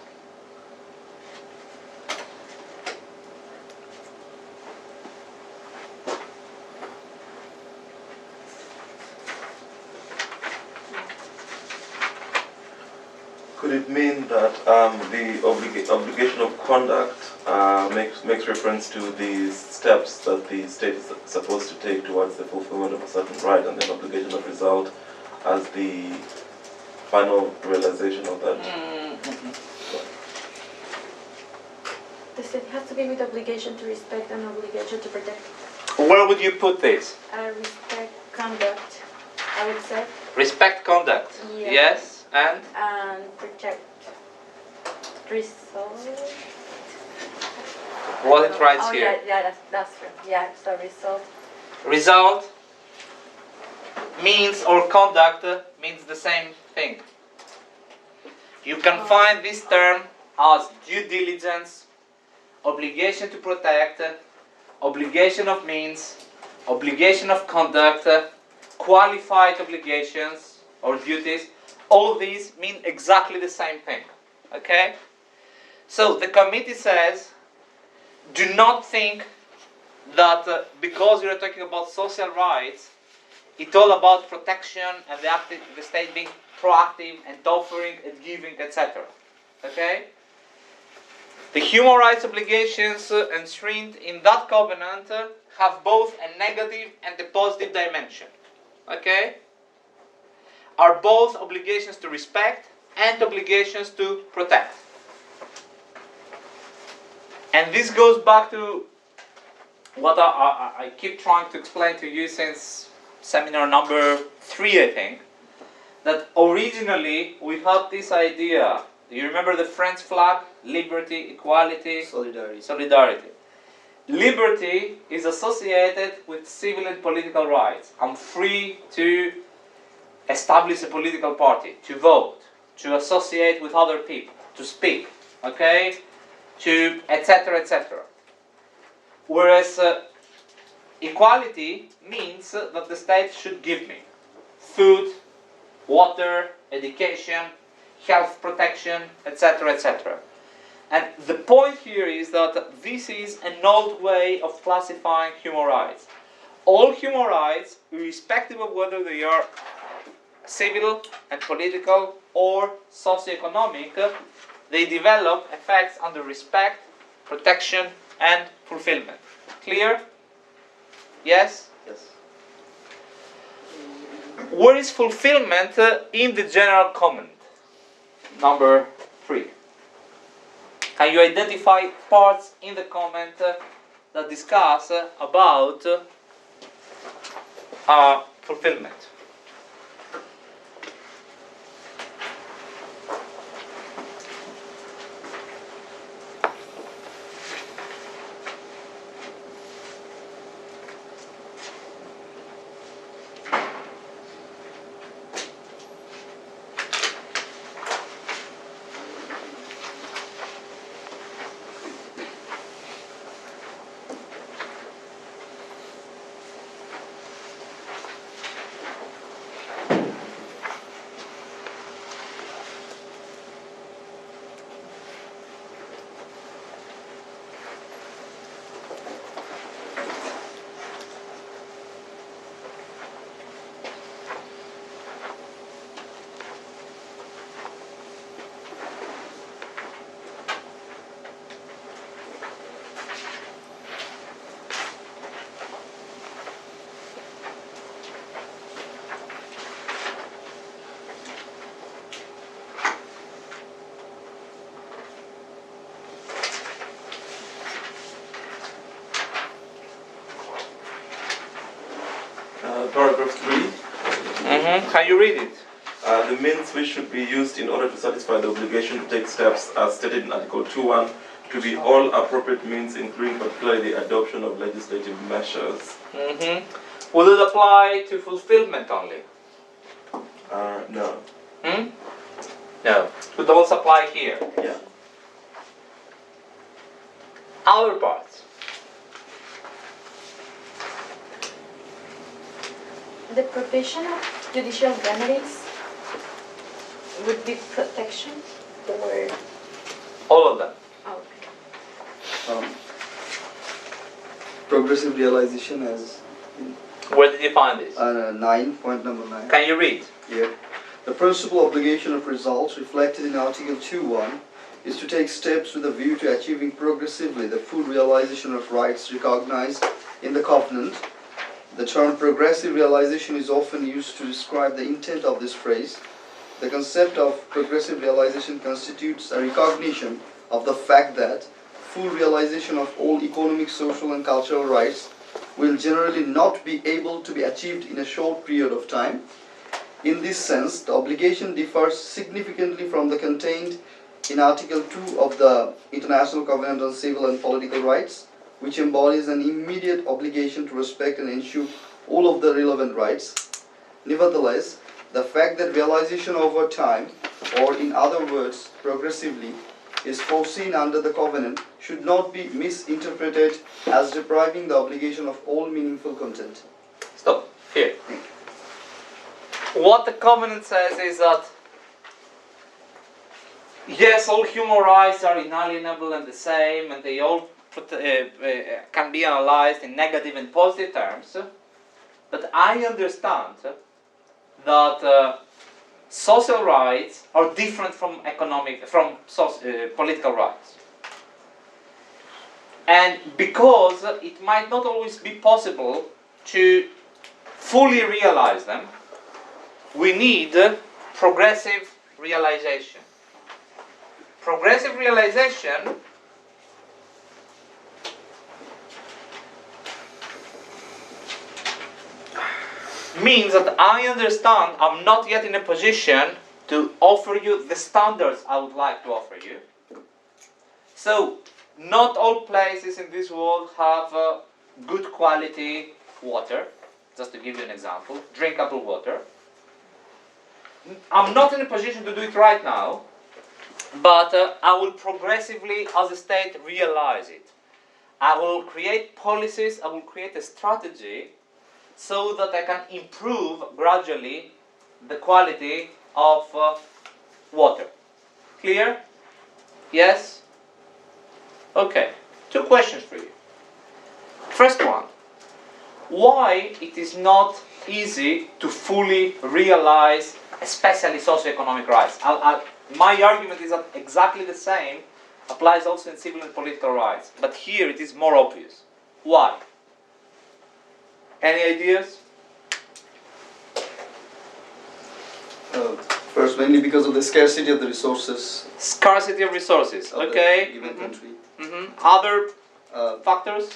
Could it mean that the obligation of conduct makes reference to the steps that the state is supposed to take towards the fulfillment of a certain right, and then obligation of result as the final realization of that? The state has to be with obligation to respect and obligation to protect. Where would you put this? Respect conduct, I would say. Respect conduct. Yeah. Yes, and Protect result. what it writes here. Yeah, that's true. Yeah, so result. Result means, or conduct means the same thing. You can find this term as due diligence, obligation to protect, obligation of means, obligation of conduct, qualified obligations or duties. All these mean exactly the same thing. Okay? So the committee says, do not think that because you're talking about social rights, it's all about protection and the state being proactive and offering and giving, etc. Okay? The human rights obligations enshrined in that covenant have both a negative and a positive dimension. Okay? Are both obligations to respect and obligations to protect. And this goes back to what I keep trying to explain to you since seminar number 3, I think, that originally we had this idea. You remember the French flag? Liberty, equality, solidarity. Liberty is associated with civil and political rights. I'm free to establish a political party, to vote, to associate with other people, to speak. okay, to etc. etc. Whereas equality means that the state should give me food, water, education, health protection, etc. etc. And the point here is that this is an old way of classifying human rights. All human rights, irrespective of whether they are civil and political or socio-economic, they develop effects under respect, protection, and fulfillment. Clear? Yes? Yes. Where is fulfillment in the general comment? Number 3. Can you identify parts in the comment that discuss about fulfillment? Paragraph 3. Can you read it? The means which should be used in order to satisfy the obligation to take steps as stated in Article 2.1 to be all appropriate means, including particularly the adoption of legislative measures. Will it apply to fulfillment only? No. No. It will also apply here. Yeah. Other parts. The provision of judicial remedies would be protection or... All of them. Okay. Progressive realization as Where did you find this? 9, point number 9. Can you read? Here. The principal obligation of results reflected in Article 2.1 is to take steps with a view to achieving progressively the full realization of rights recognized in the Covenant. The term progressive realization is often used to describe the intent of this phrase. The concept of progressive realization constitutes a recognition of the fact that full realization of all economic, social and cultural rights will generally not be able to be achieved in a short period of time. In this sense, the obligation differs significantly from the contained in Article 2 of the International Covenant on Civil and Political Rights, which embodies an immediate obligation to respect and ensure all of the relevant rights. Nevertheless, the fact that realization over time, or in other words, progressively, is foreseen under the Covenant should not be misinterpreted as depriving the obligation of all meaningful content. Stop. Here. What the Covenant says is that yes, all human rights are inalienable and the same, and they all can be analyzed in negative and positive terms. But I understand that social rights are different from political rights. And because it might not always be possible to fully realize them, we need progressive realization. Progressive realization means that I understand I'm not yet in a position to offer you the standards I would like to offer you. So, not all places in this world have good quality water. Just to give you an example, drinkable water. I'm not in a position to do it right now, but I will progressively, as a state, realize it. I will create policies, I will create a strategy so that I can improve gradually the quality of water. Clear? Yes? Okay. 2 questions for you. First one. Why it is not easy to fully realize especially socioeconomic rights? My argument is that exactly the same applies also in civil and political rights. But here it is more obvious. Why? Any ideas? First, mainly because of the scarcity of the resources Scarcity of resources. of Okay. the given country. Other Uh, factors?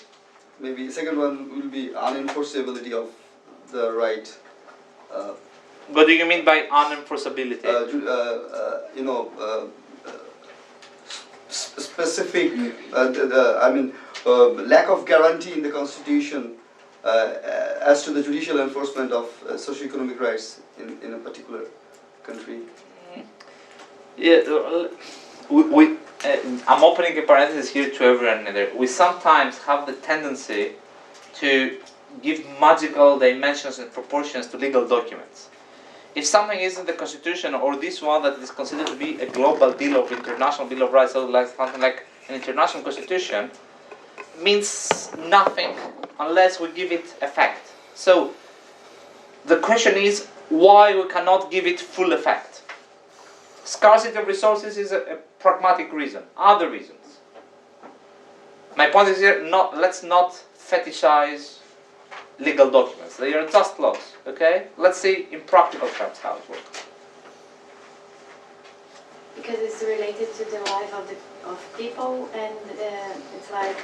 Maybe second one will be unenforceability of the right. What do you mean by unenforceability? Specific. Lack of guarantee in the constitution as to the judicial enforcement of socio-economic rights in a particular country. Yeah, I'm opening a parenthesis here to everyone there. We sometimes have the tendency to give magical dimensions and proportions to legal documents. If something is in the Constitution or this one that is considered to be a global bill of international bill of rights, so like something like an international constitution, means nothing unless we give it effect. So the question is why we cannot give it full effect. Scarcity of resources is a pragmatic reason. Other reasons. My point is here, let's not fetishize legal documents. They are just laws, okay? Let's see in practical terms how it works. Because it's related to the life of people, and it's like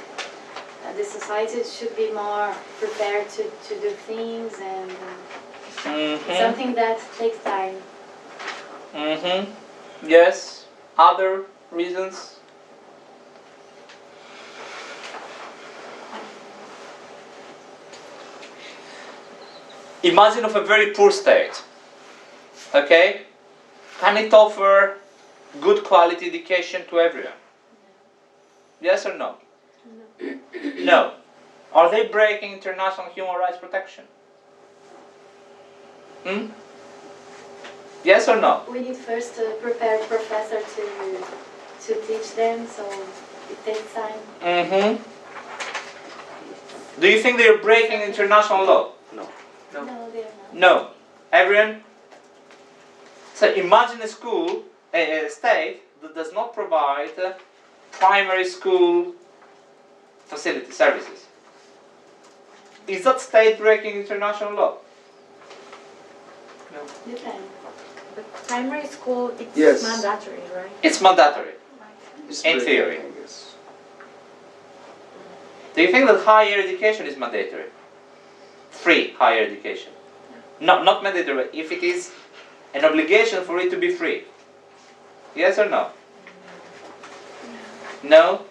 the society should be more prepared to do things, and something that takes time. Yes. Other reasons? Imagine of a very poor state. Okay? Can it offer good quality education to everyone? Yes or no? No. Are they breaking international human rights protection? Yes or no? We need first to prepare professor to teach them, so it takes time. Do you think they are breaking international law? No, they're not. No. Everyone? So imagine a school, a state that does not provide primary school facility services. Is that state breaking international law? Depends. But primary school, it's Yes. mandatory, right? It's mandatory. It's In breaking, theory. I guess. Do you think that higher education is mandatory? Free higher education? No, not mandatory. If it is an obligation for it to be free. Yes or no? No?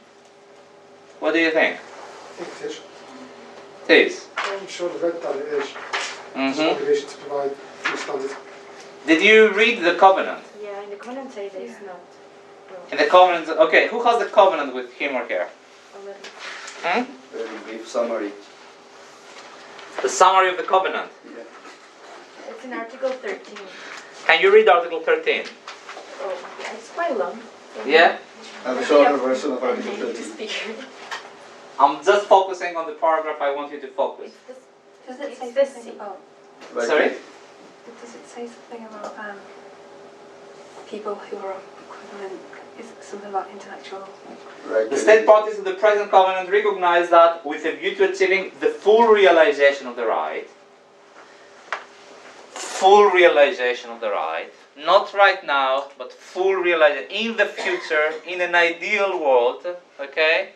What do you think? I think it is. It is. I'm sure I've read that it is. It's an obligation to provide free standard. Did you read the covenant? Yeah, in the covenant say there's not. In the covenant, okay, who has the covenant with him or her? Very brief summary. The summary of the covenant. Yeah. It's in Article 13. Can you read Article 13? Oh, yeah, it's quite long. Yeah? I have a shorter version of Article 13. I'm just focusing on the paragraph I want you to focus. Does it say It's this something about? Right. Sorry? Does it say something about people who are equivalent? Is it something about intellectual? Right. The state parties of the present covenant recognize that with a view to achieving the full realization of the right, not right now, but full realization in the future, in an ideal world, okay?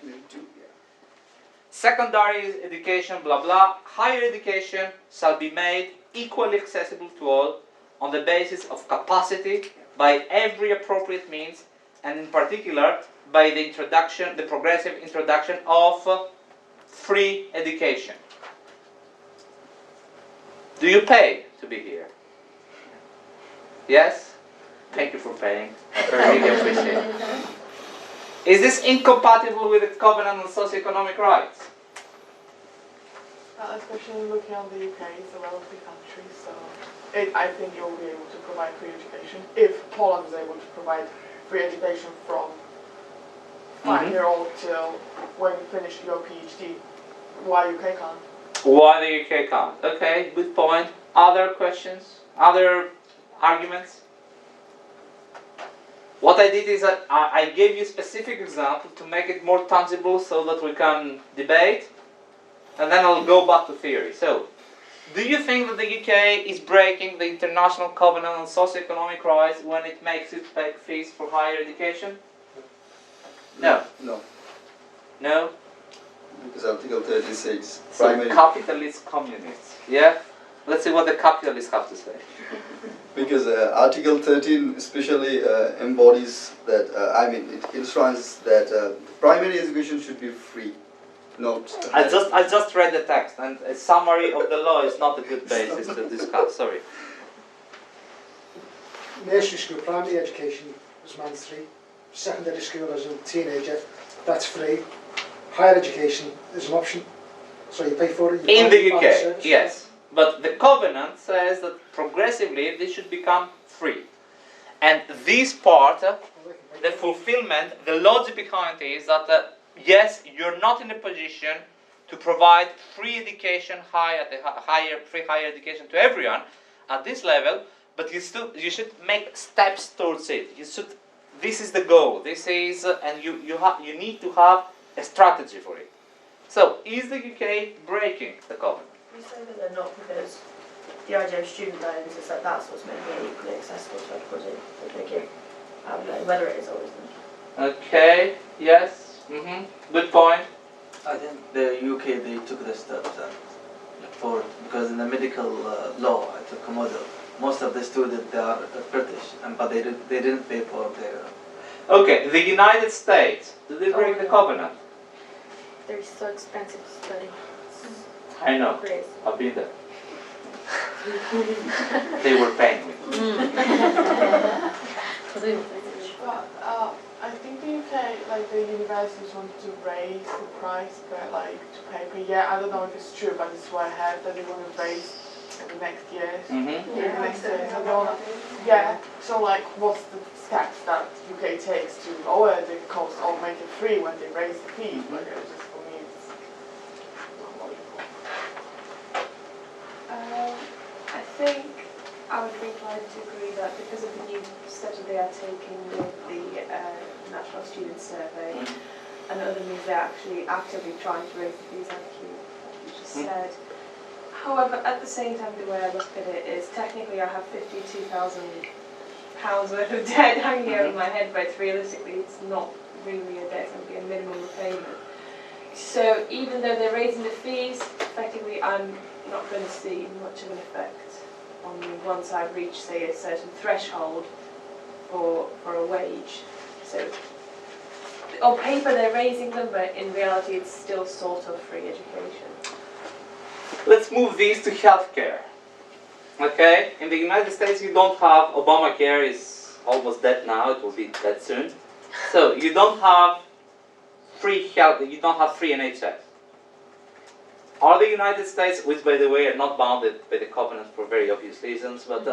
Secondary education, blah blah, higher education shall be made equally accessible to all on the basis of capacity by every appropriate means, and in particular by the progressive introduction of free education. Do you pay to be here? Yes? Thank you for paying. I really appreciate it. Is this incompatible with the Covenant on Socioeconomic Rights? Especially looking at the UK, it's a wealthy country, so I think you'll be able to provide free education. If Poland is able to provide free education from 5-year-old till when you finish your PhD, why UK can't? Why the UK can't? Okay, good point. Other questions? Other arguments? What I did is I gave you a specific example to make it more tangible so that we can debate, and then I'll go back to theory. So, do you think that the UK is breaking the International Covenant on Socioeconomic Rights when it makes it pay fees for higher education? No. No, No? because Article 30 says So primary. capitalist communists. Yeah? Let's see what the capitalists have to say. Because Article 13 especially embodies that, it enshrines that primary education should be free, not... I just read the text, and a summary of the law is not a good basis to discuss. Sorry. Nursery school, primary education is mandatory. Secondary school as a teenager, that's free. Higher education is an option, so you pay for it. In the UK, yes. But the Covenant says that progressively this should become free. And this part, the fulfillment, the logic behind it is that yes, you're not in a position to provide free education, free higher education to everyone at this level, but you should make steps towards it. This is the goal. This is, and you need to have a strategy for it. So, is the UK breaking the Covenant? You say that they're not because the idea of student loans is that that's what's making it equally accessible to everybody. They give whether it is or isn't. Okay, yes, good point. I think the UK, they took the steps forward because in the medical law, it's a model. Most of the students, they are British, but they didn't pay for their... Okay, the United States, did they break the Covenant? They're so expensive to study. I know, Crazy. I've been there. They were paying me. But I think the UK, like the universities want to raise the price per to pay per year. I don't know if it's true, but it's what I heard that they want to raise in the next years. So what's the steps that UK takes to lower the cost or make it free when they raise the fees? Just for me, it's not logical. I think I would be inclined to agree that because of the new steps that they are taking with the National Student Survey and other means, they're actually actively trying to raise the fees, like you just said. However, at the same time, the way I look at it is technically I have £52,000 worth of debt hanging here in my head, but realistically it's not really a debt, it's going to be a minimum repayment. So even though they're raising the fees, effectively I'm not going to see much of an effect on me once I've reached, say, a certain threshold for a wage. So on paper they're raising them, but in reality it's still sort of free education. Let's move these to healthcare. Okay, in the United States you don't have, Obamacare is almost dead now, it will be dead soon. So you don't have free health, you don't have free NHS. Are the United States, which by the way are not bounded by the Covenant for very obvious reasons, but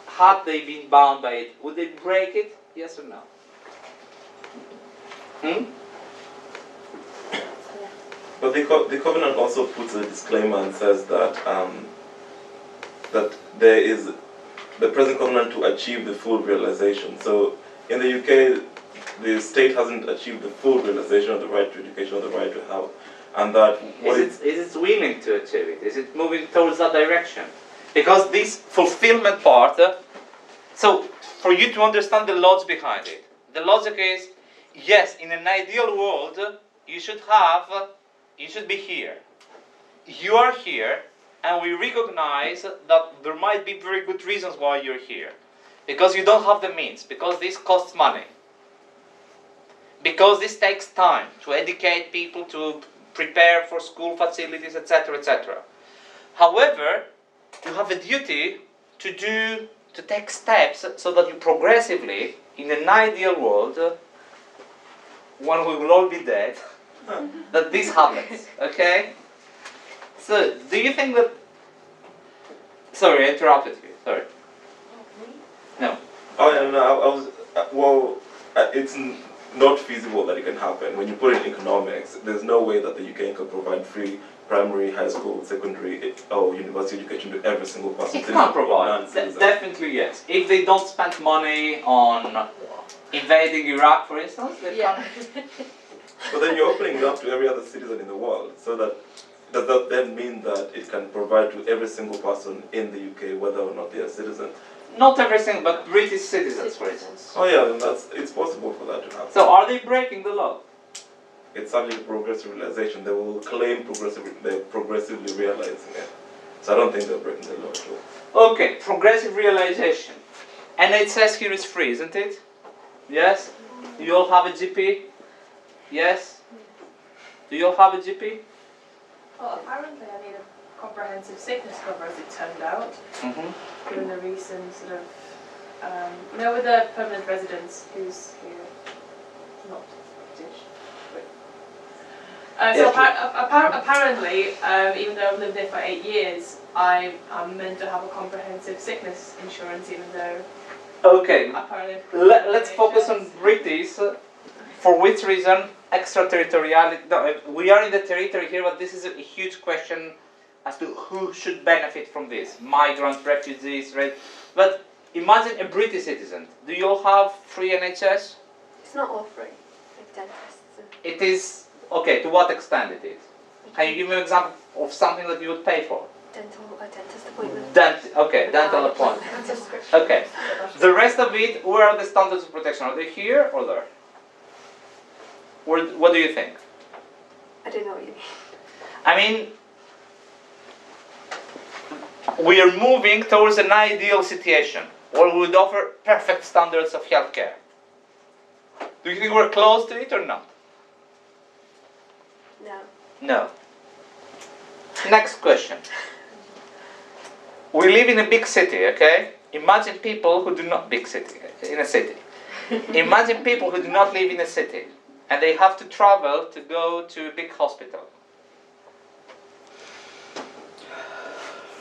had they been bound by it, would they break it? Yes or no? But the Covenant also puts a disclaimer and says that that there is the present Covenant to achieve the full realization. So in the UK, the state hasn't achieved the full realization of the right to education or the right to health, and that is it willing to achieve it? Is it moving towards that direction? Because this fulfillment part. So for you to understand the logic behind it, the logic is yes, in an ideal world, you should be here. You are here, and we recognize that there might be very good reasons why you're here. Because you don't have the means, because this costs money. Because this takes time to educate people, to prepare for school facilities, etc., etc. However, you have a duty to to take steps so that you progressively, in an ideal world, when we will all be dead, that this happens, okay? So, do you think that... Sorry, I interrupted you, sorry. No. Oh, yeah, no, I was, it's not feasible that it can happen. When you put in economics, there's no way that the UK can provide free primary, high school, secondary, or university education to every single person. It can't provide. Definitely yes. If they don't spend money on invading Iraq, for instance, they can't. But then you're opening it up to every other citizen in the world. So that does that then mean that it can provide to every single person in the UK, whether or not they are citizen? Not every single, but British citizens, for instance. Oh yeah, then it's possible for that to happen. So are they breaking the law? It's only progressive realization. They will claim they're progressively realizing it. So I don't think they're breaking the law at all. Okay, progressive realization. And it says here is free, isn't it? Yes? Do you all have a GP? Yes? Do you all have a GP? Well, apparently I need a comprehensive sickness cover, as it turned out, given the recent sort of, with the permanent residents who's here, not British. So apparently, even though I've lived there for 8 years, I'm meant to have a comprehensive sickness insurance, even though Okay, apparently let's focus on British. For which reason? Extraterritoriality. No, we are in the territory here, but this is a huge question as to who should benefit from this. Migrants, refugees, right? But imagine a British citizen. Do you all have free NHS? It's not all free, like dentists. It is. Okay, to what extent it is? Can you give me an example of something that you would pay for? A dentist appointment. Dental appointment. Okay. The rest of it, where are the standards of protection? Are they here or there? What do you think? I don't know what you mean. I mean, we are moving towards an ideal situation where we would offer perfect standards of healthcare. Do you think we're close to it or not? No. No. Next question. We live in a big city, okay? Imagine people who do not in a city. Imagine people who do not live in a city and they have to travel to go to a big hospital.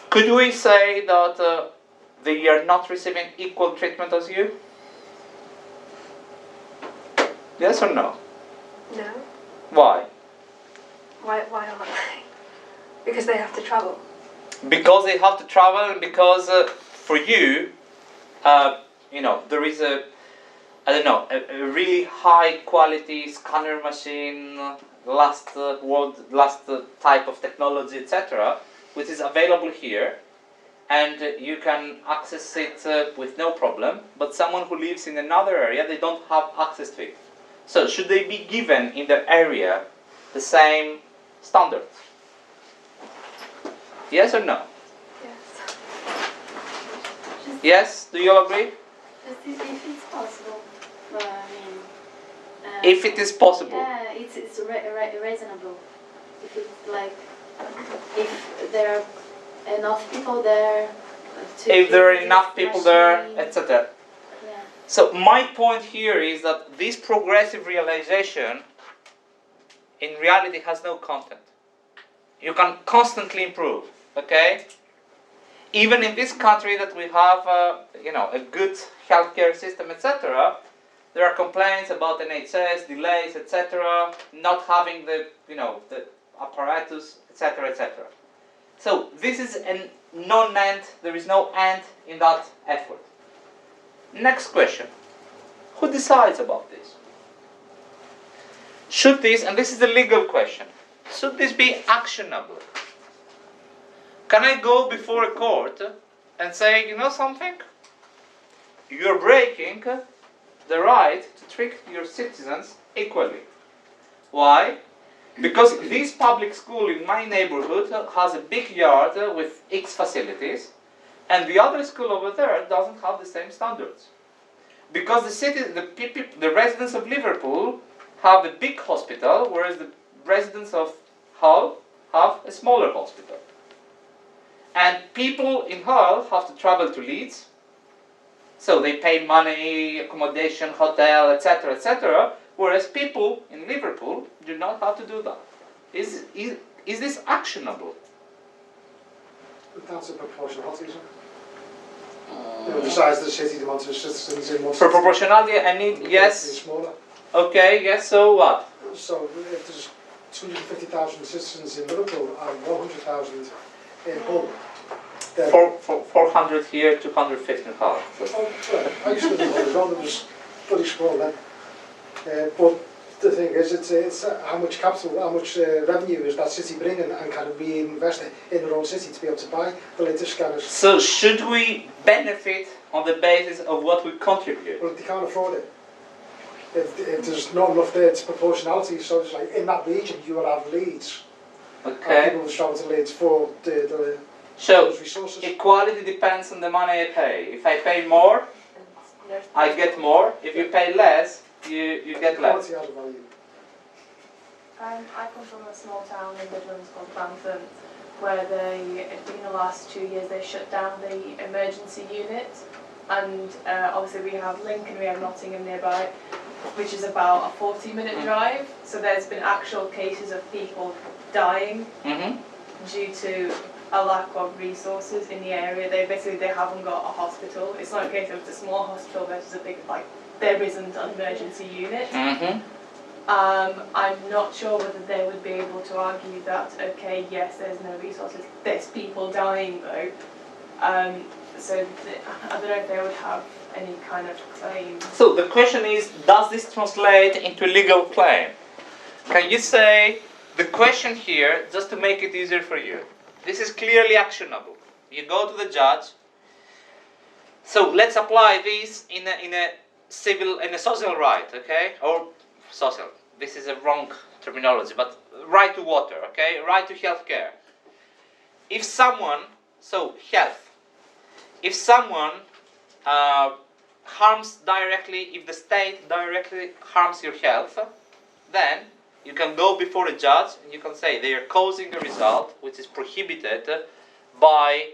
Could we say that they are not receiving equal treatment as you? Yes or no? No. Why? Why aren't they? Because they have to travel. Because they have to travel, and because for you, there is a really high quality scanner machine, last type of technology, etc., which is available here, and you can access it with no problem. But someone who lives in another area, they don't have access to it. So should they be given in their area the same standards? Yes or no? Yes. Yes? Do you all agree? Just if it's possible. If it is possible. Yeah, it's reasonable. If it's like, if there are enough people there. If there are enough people there, machine. etc. Yeah. So my point here is that this progressive realization in reality has no content. You can constantly improve, okay? Even in this country that we have, a good healthcare system, etc., there are complaints about NHS, delays, etc., not having the apparatus, etc., etc. So this is a non-end, there is no end in that effort. Next question. Who decides about this? Should this, and this is a legal question, should this be actionable? Can I go before a court and say, you know something? You're breaking the right to treat your citizens equally. Why? Because this public school in my neighborhood has a big yard with X facilities, and the other school over there doesn't have the same standards. Because the residents of Liverpool have a big hospital, whereas the residents of Hull have a smaller hospital. And people in Hull have to travel to Leeds, So they pay money, accommodation, hotel, etc., etc., whereas people in Liverpool do not have to do that. Is this actionable? That's a proportionality, isn't it? You know, the size of the city, the amount of citizens in one For city. proportionality, I need, It's yes, smaller. okay, yes, so what? So if there's 250,000 citizens in Liverpool and 100,000 in Hull, then... 400 here, 250 in Hull. So- Well, I used to live in Hull as well, it was pretty small then. But the thing is, it's how much capital, how much revenue is that city bringing, and can it reinvest it in their own city to be able to buy the latest scanners? So should we benefit on the basis of what we contribute? Well, they can't afford it. If there's not enough there, it's proportionality. So it's like in that region, you will have Leeds, and Okay. people will travel to Leeds for the So those resources. equality depends on the money I pay. If I pay more, I get more. If you pay less, you get less. Equality has a value. I come from a small town in Midlands called Grantham, where they, in the last 2 years, they shut down the emergency unit, and obviously we have Lincoln, we have Nottingham nearby, which is about a 40-minute drive. So there's been actual cases of people dying Mm-hmm. due to a lack of resources in the area. They haven't got a hospital. It's not a case of it's a small hospital versus a big, like, there isn't an emergency unit. Mm-hmm. I'm not sure whether they would be able to argue that, okay, yes, there's no resources, there's people dying though. I don't know if they would have any kind of claim. So the question is, does this translate into a legal claim? Can you say, the question here, just to make it easier for you, this is clearly actionable. You go to the judge. So let's apply this in a social right, okay? Or social. This is a wrong terminology, but right to water, okay? Right to health care. If someone, so health, if someone harms directly, if the state directly harms your health, then you can go before a judge and you can say they are causing a result which is prohibited by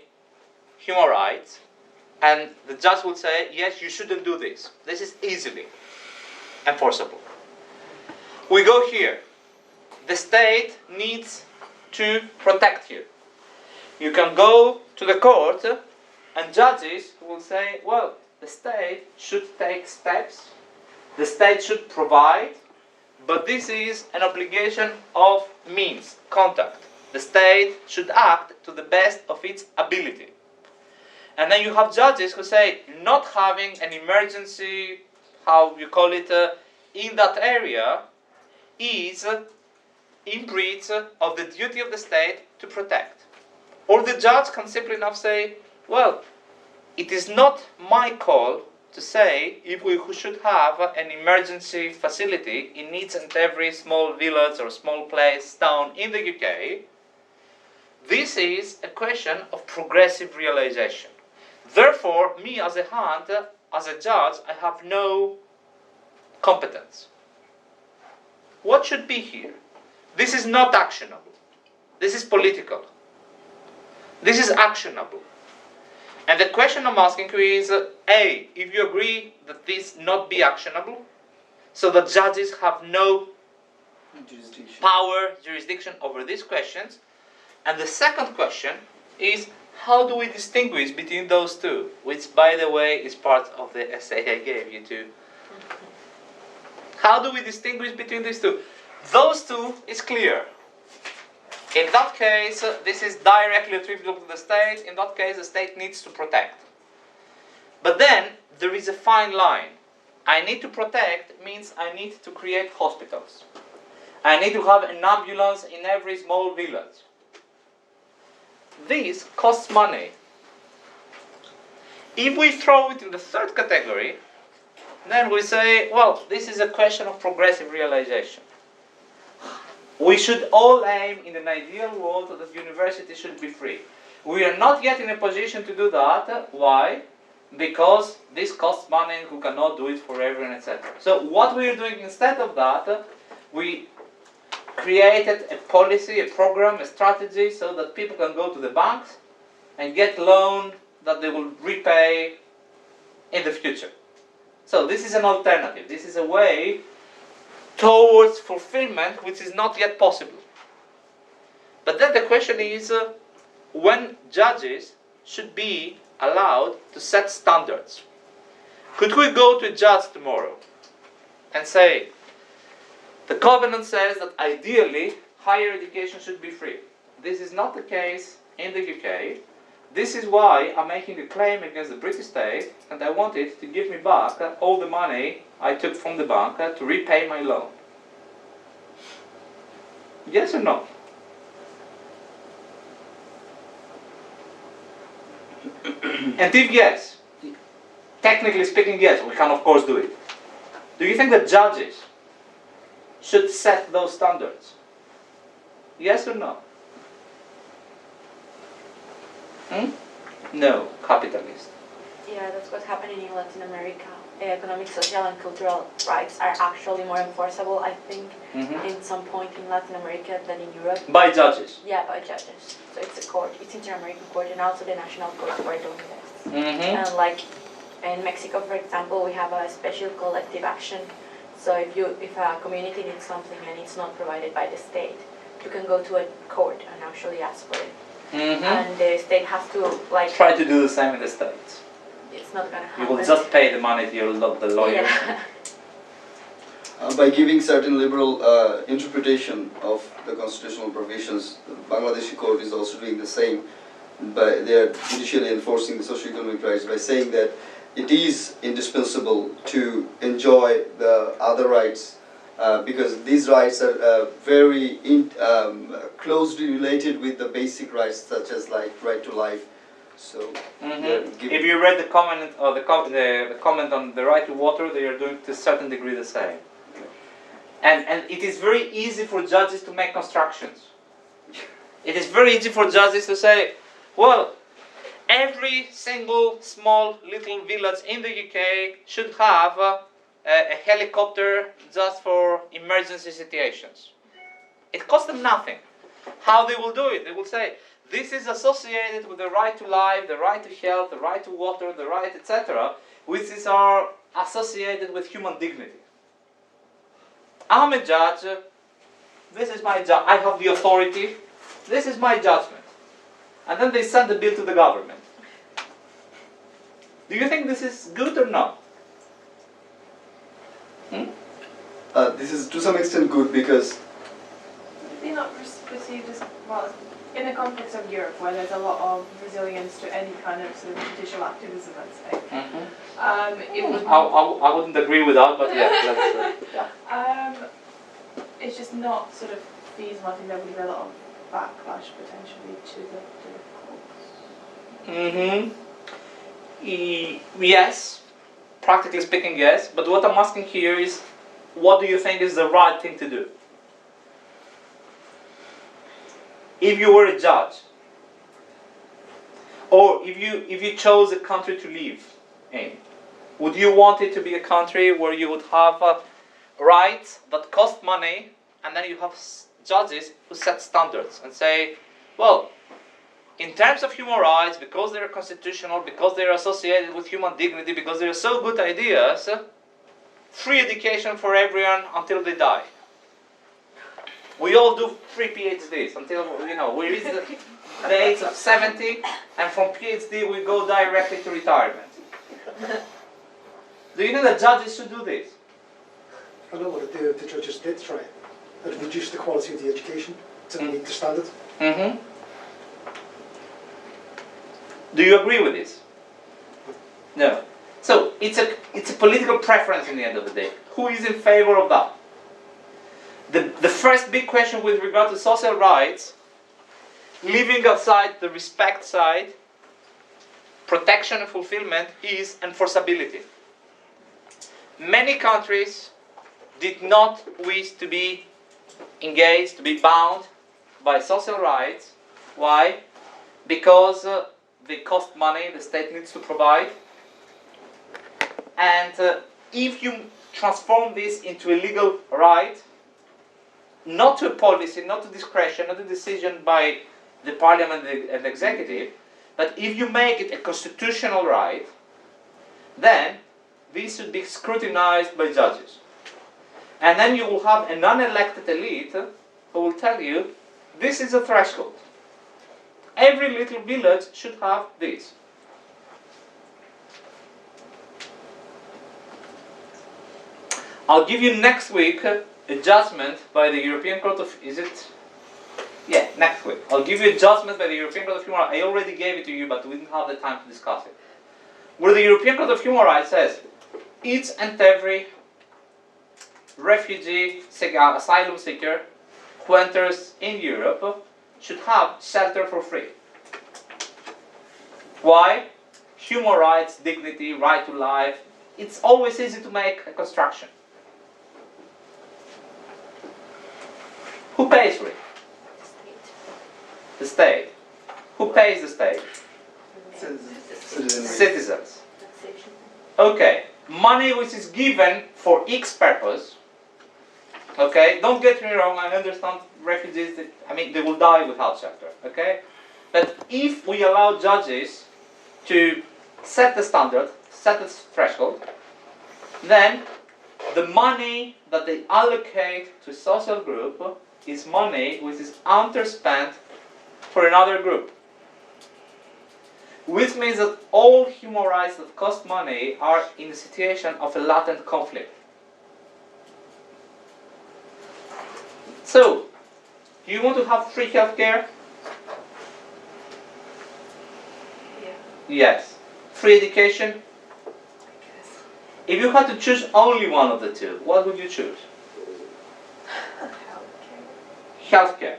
human rights, and the judge will say, yes, you shouldn't do this. This is easily enforceable. We go here. The state needs to protect you. You can go to the court and judges will say, well, the state should take steps, the state should provide, but this is an obligation of means, contact. The state should act to the best of its ability. And then you have judges who say, not having an emergency, how you call it, in that area is in breach of the duty of the state to protect. Or the judge can simply enough say, well, it is not my call to say if we should have an emergency facility in each and every small village or small place, town in the UK. This is a question of progressive realization. Therefore, me as a hand, as a judge, I have no competence. What should be here? This is not actionable. This is political. This is actionable. And the question I'm asking you is, A, if you agree that this not be actionable, so that judges have no jurisdiction over these questions. And the second question is, how do we distinguish between those two? Which, by the way, is part of the essay I gave you too. How do we distinguish between these two? Those two is clear. In that case, this is directly attributable to the state. In that case, the state needs to protect. But then, there is a fine line. I need to protect means I need to create hospitals. I need to have an ambulance in every small village. This costs money. If we throw it in the third category, then we say, well, this is a question of progressive realization. We should all aim in an ideal world that university should be free. We are not yet in a position to do that. Why? Because this costs money and we cannot do it for everyone, etc. So what we are doing instead of that, we created a policy, a program, a strategy so that people can go to the banks and get loan that they will repay in the future. So this is an alternative. This is a way towards fulfillment which is not yet possible. But then the question is when judges should be allowed to set standards. Could we go to a judge tomorrow and say, the covenant says that ideally higher education should be free. This is not the case in the UK. This is why I'm making a claim against the British state, and I want it to give me back all the money I took from the bank to repay my loan. Yes or no? And if yes, technically speaking, yes, we can of course do it. Do you think that judges should set those standards? Yes or no? No, capitalist. Yeah, that's what's happening in Latin America. Economic, social, and cultural rights are actually more enforceable, I think, in some point in Latin America than in Europe. By judges? Yeah, by judges. So it's a court, it's Inter-American Court, and also the national courts who are doing this. And like in Mexico, for example, we have a special collective action. So if a community needs something and it's not provided by the state, you can go to a court and actually ask for it. And the state has to like try to do the same in the States. It's not gonna happen. You will just pay the money to the lawyer. Yeah. By giving certain liberal interpretation of the constitutional provisions, the Bangladeshi court is also doing the same. They are judicially enforcing the socio-economic rights by saying that it is indispensable to enjoy the other rights because these rights are very closely related with the basic rights such as like right to life. So, if you read the comment or the comment on the right to water, they are doing to a certain degree the same. And it is very easy for judges to make constructions. It is very easy for judges to say, well, every single small little village in the UK should have a helicopter just for emergency situations. It costs them nothing. How they will do it? They will say, this is associated with the right to life, the right to health, the right to water, the right, etc., which are associated with human dignity. I'm a judge. This is my job. I have the authority. This is my judgment. And then they send the bill to the government. Do you think this is good or not? This is to some extent good because They're not perceived as, well, in the context of Europe, where there's a lot of resilience to any kind of sort of judicial activism, I'd say. It would, I wouldn't agree with that, but yeah. it's just not sort of feasible. I think there would be a lot of backlash potentially to the courts. Yes, practically speaking, yes. But what I'm asking here is, what do you think is the right thing to do? If you were a judge, or if you chose a country to live in, would you want it to be a country where you would have rights that cost money, and then you have judges who set standards and say, well, in terms of human rights, because they are constitutional, because they are associated with human dignity, because they are so good ideas, free education for everyone until they die. We all do free PhDs until we reach the age of 70, and from PhD we go directly to retirement. Do you think that judges should do this? I know what the judges did try. It reduced the quality of the education to meet the standard. Do you agree with this? No. So it's a political preference in the end of the day. Who is in favor of that? The first big question with regard to social rights, leaving aside the respect side, protection and fulfillment, is enforceability. Many countries did not wish to be engaged, to be bound by social rights. Why? Because they cost money, the state needs to provide. And if you transform this into a legal right, not to a policy, not to discretion, not a decision by the parliament and the executive, but if you make it a constitutional right, then these should be scrutinized by judges. And then you will have a non-elected elite who will tell you, this is a threshold. Every little village should have this. I'll give you next week a judgment by the European Court of... Is it? Yeah, next week. I'll give you a judgment by the European Court of Human Rights. I already gave it to you, but we didn't have the time to discuss it. Where the European Court of Human Rights says, each and every refugee, asylum seeker who enters in Europe should have shelter for free. Why? Human rights, dignity, right to life. It's always easy to make a construction. Who pays for it? The state. Who pays the state? Citizens. Okay. Money which is given for X purpose. Okay. Don't get me wrong. I understand refugees. They will die without shelter. Okay. But if we allow judges to set the standard, set the threshold, then the money that they allocate to a social group is money which is underspent for another group. Which means that all human rights that cost money are in a situation of a latent conflict. So, do you want to have free healthcare? Yeah. Yes. Free education? If you had to choose only one of the two, what would you choose? Healthcare.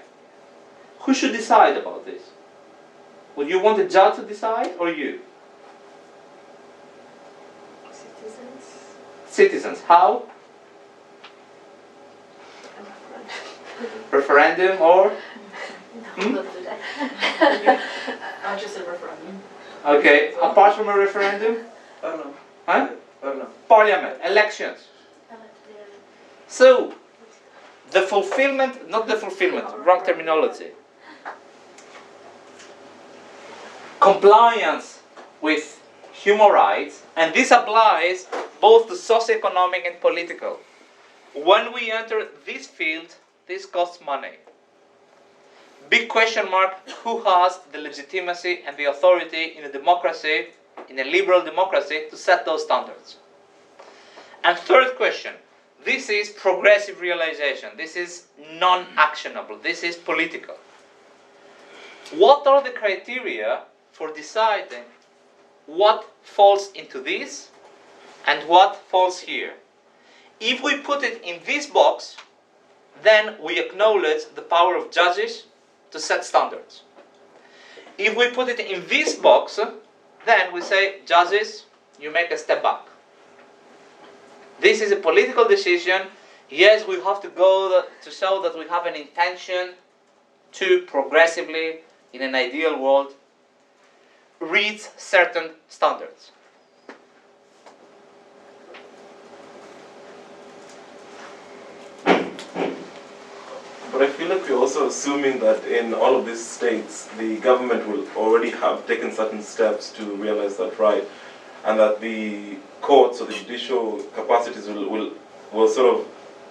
Who should decide about this? Would you want a judge to decide, or you? Citizens. Citizens. How? Referendum or? I just said referendum. Okay. Apart from a referendum? Parliament. Huh? Parliament. Parliament. Elections. So, the fulfillment, not the fulfillment, wrong terminology. Compliance with human rights, and this applies both to socio-economic and political. When we enter this field, this costs money. Big question mark, who has the legitimacy and the authority in a democracy, in a liberal democracy, to set those standards? And third question, this is progressive realization. This is non-actionable. This is political. What are the criteria for deciding what falls into this and what falls here? If we put it in this box, then we acknowledge the power of judges to set standards. If we put it in this box, then we say, judges, you make a step back. This is a political decision. Yes, we have to go to show that we have an intention to progressively, in an ideal world, reach certain standards. But I feel like we're also assuming that in all of these states, the government will already have taken certain steps to realize that right, and that the courts or the judicial capacities will sort of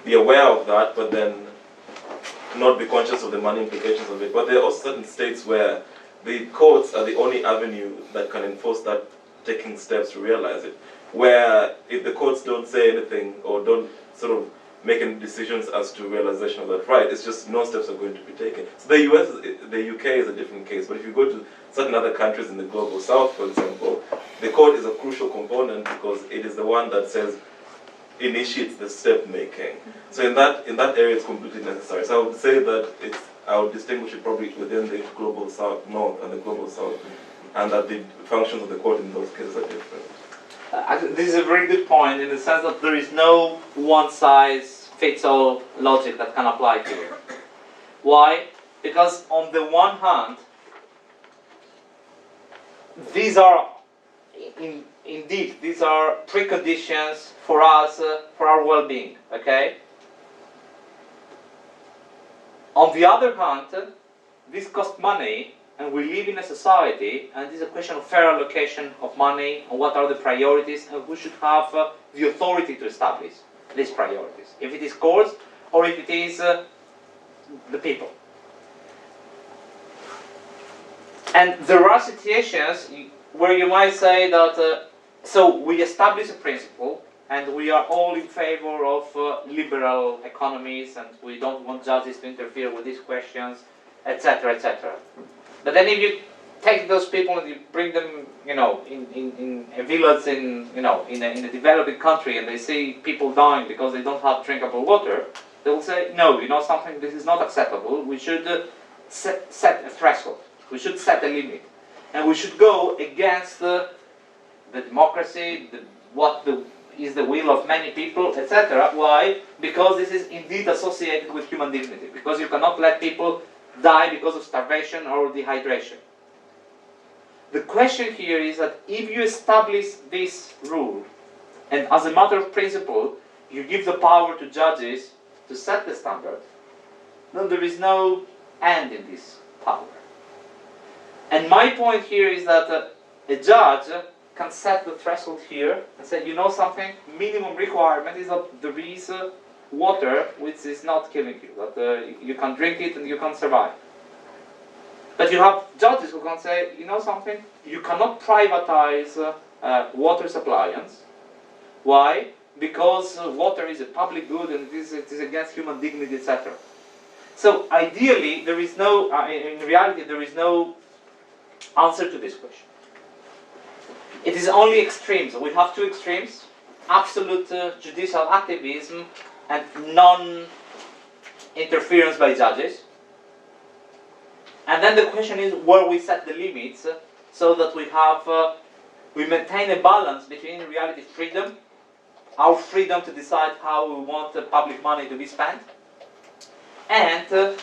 be aware of that, but then not be conscious of the money implications of it. But there are also certain states where the courts are the only avenue that can enforce that, taking steps to realize it. Where if the courts don't say anything or don't sort of make any decisions as to realization of that right, it's just no steps are going to be taken. So the UK is a different case, but if you go to certain other countries in the global south, for example, the court is a crucial component because it is the one that initiates the step making. So in that area it's completely necessary. So I would say that I would distinguish it probably within the global south north and the global south, and that the functions of the court in those cases are different. This is a very good point in the sense that there is no one-size-fits-all logic that can apply here. Why? Because on the one hand, these are indeed preconditions for us, for our well-being. Okay. On the other hand, this costs money, and we live in a society, and it is a question of fair allocation of money, and what are the priorities, and who should have the authority to establish these priorities. If it is courts, or if it is the people. And there are situations where you might say that, so we establish a principle, and we are all in favor of liberal economies, and we don't want judges to interfere with these questions, etc., etc. But then if you take those people and you bring them, you know, in a village in a developing country, and they see people dying because they don't have drinkable water, they will say, no, you know something, this is not acceptable. We should set a threshold. We should set a limit, and we should go against the democracy, what is the will of many people, etc. Why? Because this is indeed associated with human dignity. Because you cannot let people die because of starvation or dehydration. The question here is that if you establish this rule, and as a matter of principle, you give the power to judges to set the standard, then there is no end in this power. And my point here is that a judge can set the threshold here and say, you know something, minimum requirement is that there is water which is not killing you, that you can drink it and you can survive. But you have judges who can say, you know something, you cannot privatize water suppliers. Why? Because water is a public good and it is against human dignity, etc. So ideally, there is no, in reality, there is no answer to this question. It is only extremes. We have two extremes: absolute judicial activism and non-interference by judges. And then the question is where we set the limits so that we maintain a balance between, in reality, freedom, our freedom to decide how we want public money to be spent, and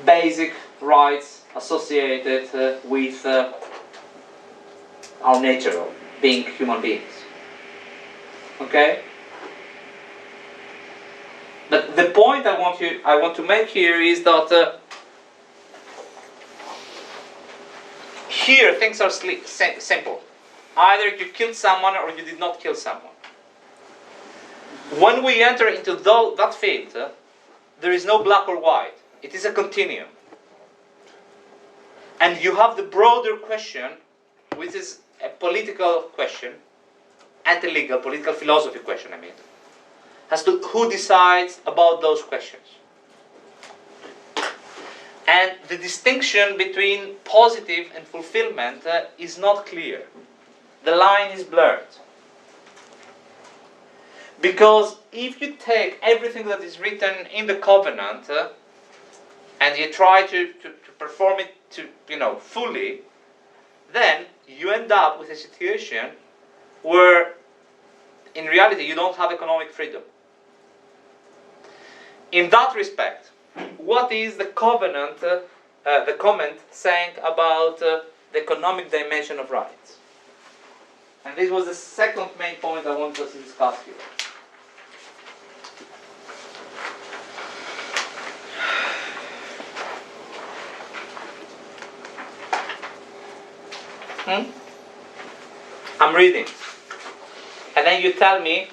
basic rights associated with our nature of being human beings. Okay? But the point I want to make here is that here things are simple. Either you killed someone or you did not kill someone. When we enter into that field, there is no black or white. It is a continuum. And you have the broader question, which is a political question, and a legal, political philosophy question, I mean, as to who decides about those questions. And the distinction between positive and fulfillment is not clear. The line is blurred. Because if you take everything that is written in the covenant and you try to perform it fully, then you end up with a situation where in reality you don't have economic freedom. In that respect, what is the covenant, the comment saying about the economic dimension of rights? And this was the second main point I wanted us to discuss here. I'm reading. And then you tell me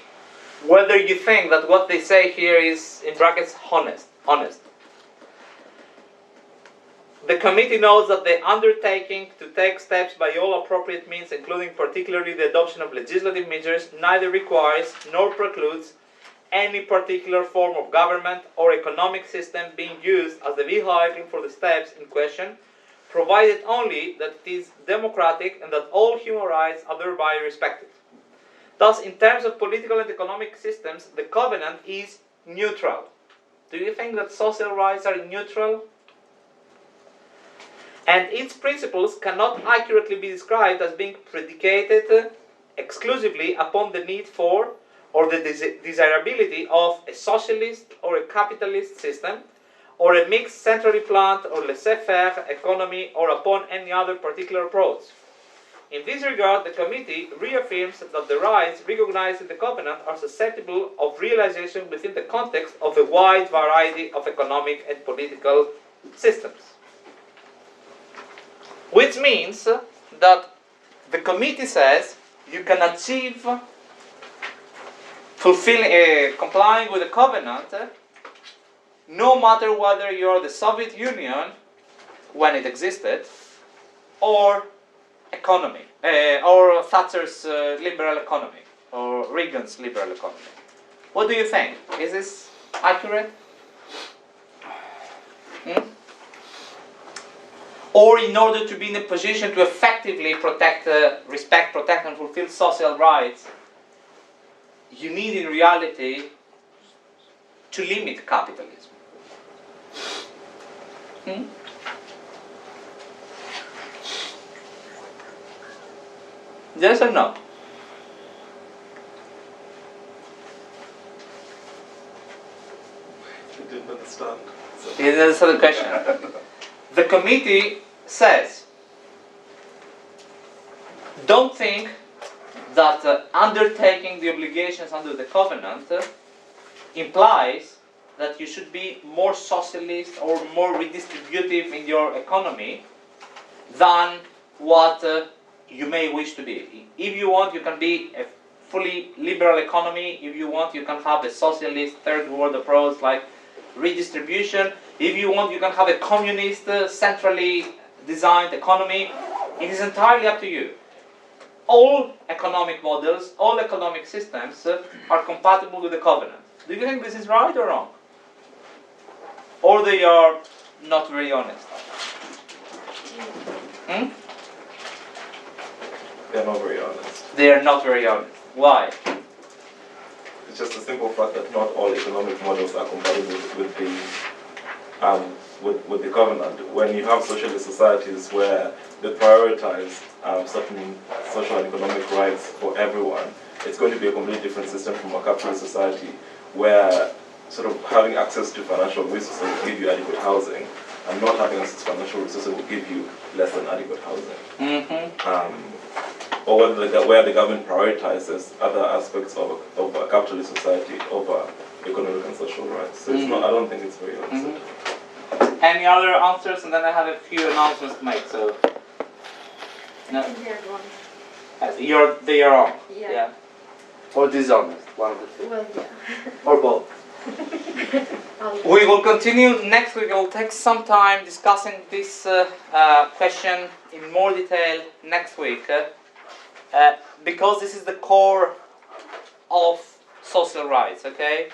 whether you think that what they say here is, in brackets, honest. The committee notes that the undertaking to take steps by all appropriate means, including particularly the adoption of legislative measures, neither requires nor precludes any particular form of government or economic system being used as the vehicle for the steps in question, provided only that it is democratic and that all human rights are thereby respected. Thus, in terms of political and economic systems, the covenant is neutral. Do you think that social rights are neutral? And its principles cannot accurately be described as being predicated exclusively upon the need for or the desirability of a socialist or a capitalist system, or a mixed centrally planned or laissez-faire economy, or upon any other particular approach. In this regard, the committee reaffirms that the rights recognized in the covenant are susceptible of realization within the context of a wide variety of economic and political systems. Which means that the committee says you can achieve complying with the covenant no matter whether you're the Soviet Union when it existed or economy, or Thatcher's liberal economy, or Reagan's liberal economy. What do you think? Is this accurate? Or in order to be in a position to effectively respect, protect and fulfill social rights, you need in reality to limit capitalism. Yes or no? I didn't understand. Here's the question. The committee says, don't think that undertaking the obligations under the covenant implies that you should be more socialist or more redistributive in your economy than what you may wish to be. If you want, you can be a fully liberal economy. If you want, you can have a socialist third world approach like redistribution. If you want, you can have a communist, centrally designed economy. It is entirely up to you. All economic models, all economic systems are compatible with the covenant. Do you think this is right or wrong? Or they are not very honest? They're not very honest. They are not very honest. Why? It's just a simple fact that not all economic models are compatible with the covenant. When you have socialist societies where they prioritize certain social and economic rights for everyone, it's going to be a completely different system from a capitalist society where sort of having access to financial resources will give you adequate housing, and not having access to financial resources will give you less than adequate housing. Or where the government prioritizes other aspects of a capitalist society over economic and social rights. So it's not, I don't think it's very honest. Any other answers? And then I have a few announcements to make. So, no. They are wrong. Yeah. Or dishonest, one of the two. Well, yeah. Or both. We will continue next week. We'll take some time discussing this question in more detail next week, because this is the core of social rights, okay?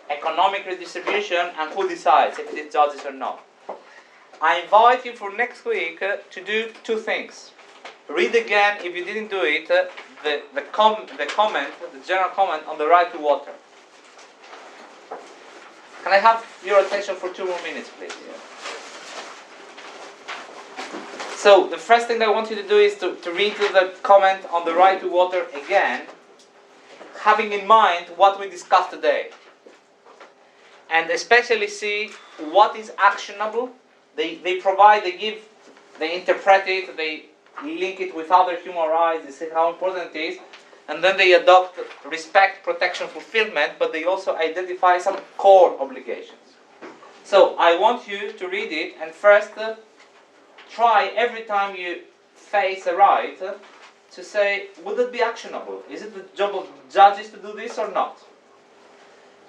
Economic redistribution and who decides if it is judges or not. I invite you for next week to do two things. Read again, if you didn't do it, the general comment on the right to water. Can I have your attention for 2 more minutes, please? So, the first thing I want you to do is to read the comment on the right to water again, having in mind what we discussed today. And especially see what is actionable. They interpret it, they link it with other human rights, they say how important it is, and then they adopt respect, protection, fulfillment, but they also identify some core obligations. So I want you to read it, and first try every time you face a right to say, would it be actionable? Is it the job of judges to do this or not?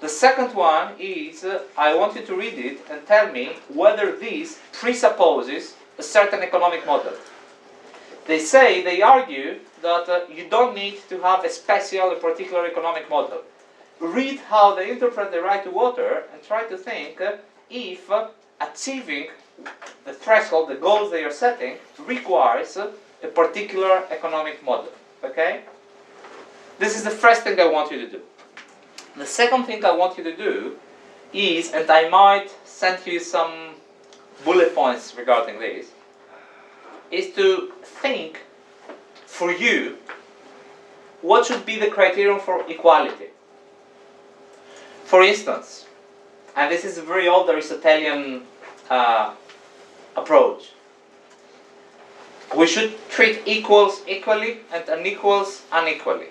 The second one is, I want you to read it and tell me whether this presupposes a certain economic model. They argue that you don't need to have a particular economic model. Read how they interpret the right to water and try to think if achieving the threshold, the goals they are setting, requires a particular economic model. Okay? This is the first thing I want you to do. The second thing I want you to do is, and I might send you some bullet points regarding this, is to think for you what should be the criterion for equality. For instance, and this is a very old Aristotelian approach, We should treat equals equally and unequals unequally.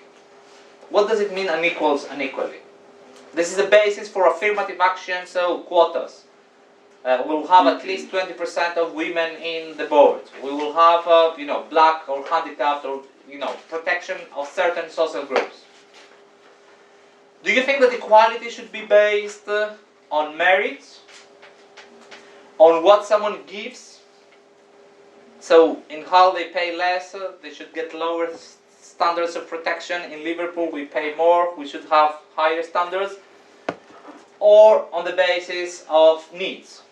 What does it mean, unequals unequally? This is the basis for affirmative action, so quotas. We'll have at least 20% of women in the board. We will have, black or handicapped or, protection of certain social groups. Do you think that equality should be based on merit, on what someone gives? So, in Hull they pay less, they should get lower standards of protection. In Liverpool we pay more, we should have higher standards. Or on the basis of needs.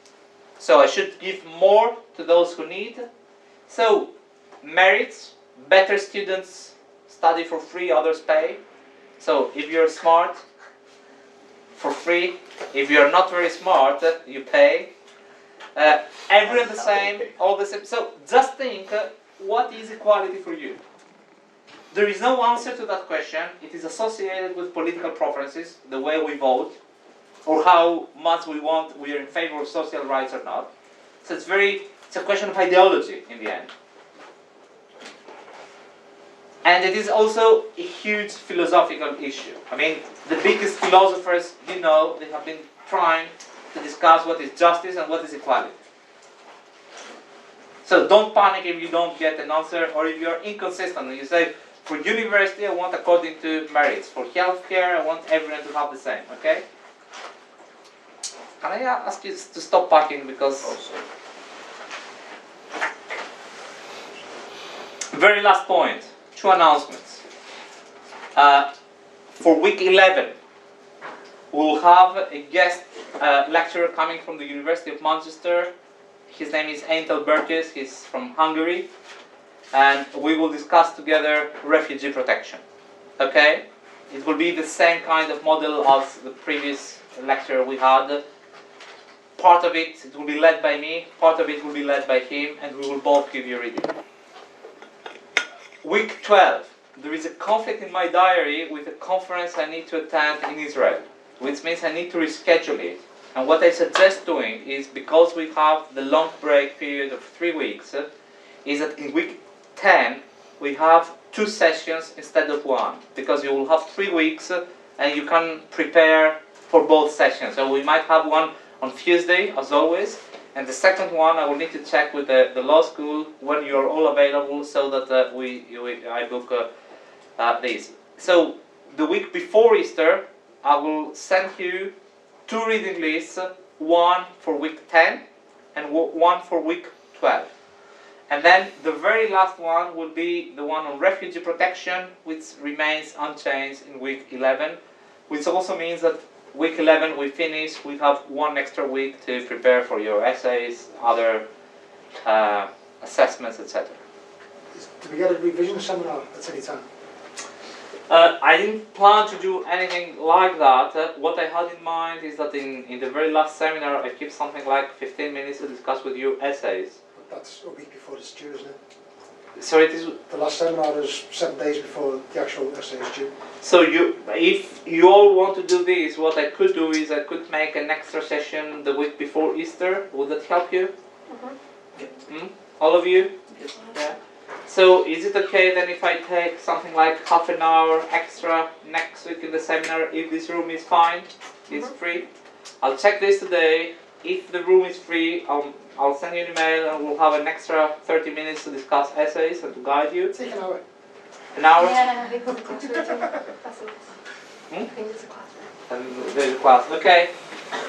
So I should give more to those who need. So, merits, better students study for free, others pay. So, if you're smart, for free. If you're not very smart, you pay. Everyone the same, all the same. So, just think, what is equality for you? There is no answer to that question. It is associated with political preferences, the way we vote, or how much we are in favor of social rights or not. So it's a question of ideology in the end. And it is also a huge philosophical issue. I mean, the biggest philosophers, they have been trying to discuss what is justice and what is equality. So don't panic if you don't get an answer, or if you're inconsistent and you say, for university I want according to merits, for healthcare I want everyone to have the same, okay? Can I ask you to stop parking because... Very last point, 2 announcements. For week 11, we'll have a guest lecturer coming from the University of Manchester. His name is Antal Berkes, he's from Hungary. And we will discuss together refugee protection. Okay? It will be the same kind of model as the previous lecture we had. Part of it will be led by me, part of it will be led by him, and we will both give you a reading. Week 12. There is a conflict in my diary with a conference I need to attend in Israel, which means I need to reschedule it. And what I suggest doing is, because we have the long break period of 3 weeks, is that in week 10 we have 2 sessions instead of 1, because you will have 3 weeks and you can prepare for both sessions. So we might have one on Tuesday, as always, and the second one I will need to check with the law school when you are all available, so that I book these. So the week before Easter I will send you 2 reading lists, one for week 10 and one for week 12. And then the very last one will be the one on refugee protection, which remains unchanged in week 11, which also means that week 11 we finish, we have 1 extra week to prepare for your essays, other assessments, etc. Do we get a revision seminar at any time? I didn't plan to do anything like that. What I had in mind is that in the very last seminar I keep something like 15 minutes to discuss with you essays. But that's a week before it's due, isn't it? So it is. The last seminar is 7 days before the actual essay is due. So if you all want to do this, what I could do is I could make an extra session the week before Easter. Would that help you? All of you? Yes. Yeah. So is it okay then if I take something like half an hour extra next week in the seminar, if this room is fine, it's free? I'll check this today. If the room is free, I'll send you an email and we'll have an extra 30 minutes to discuss essays and to guide you. Take an hour. An hour? Yeah, because it's a classroom. I think it's a classroom. And there's a class. Okay.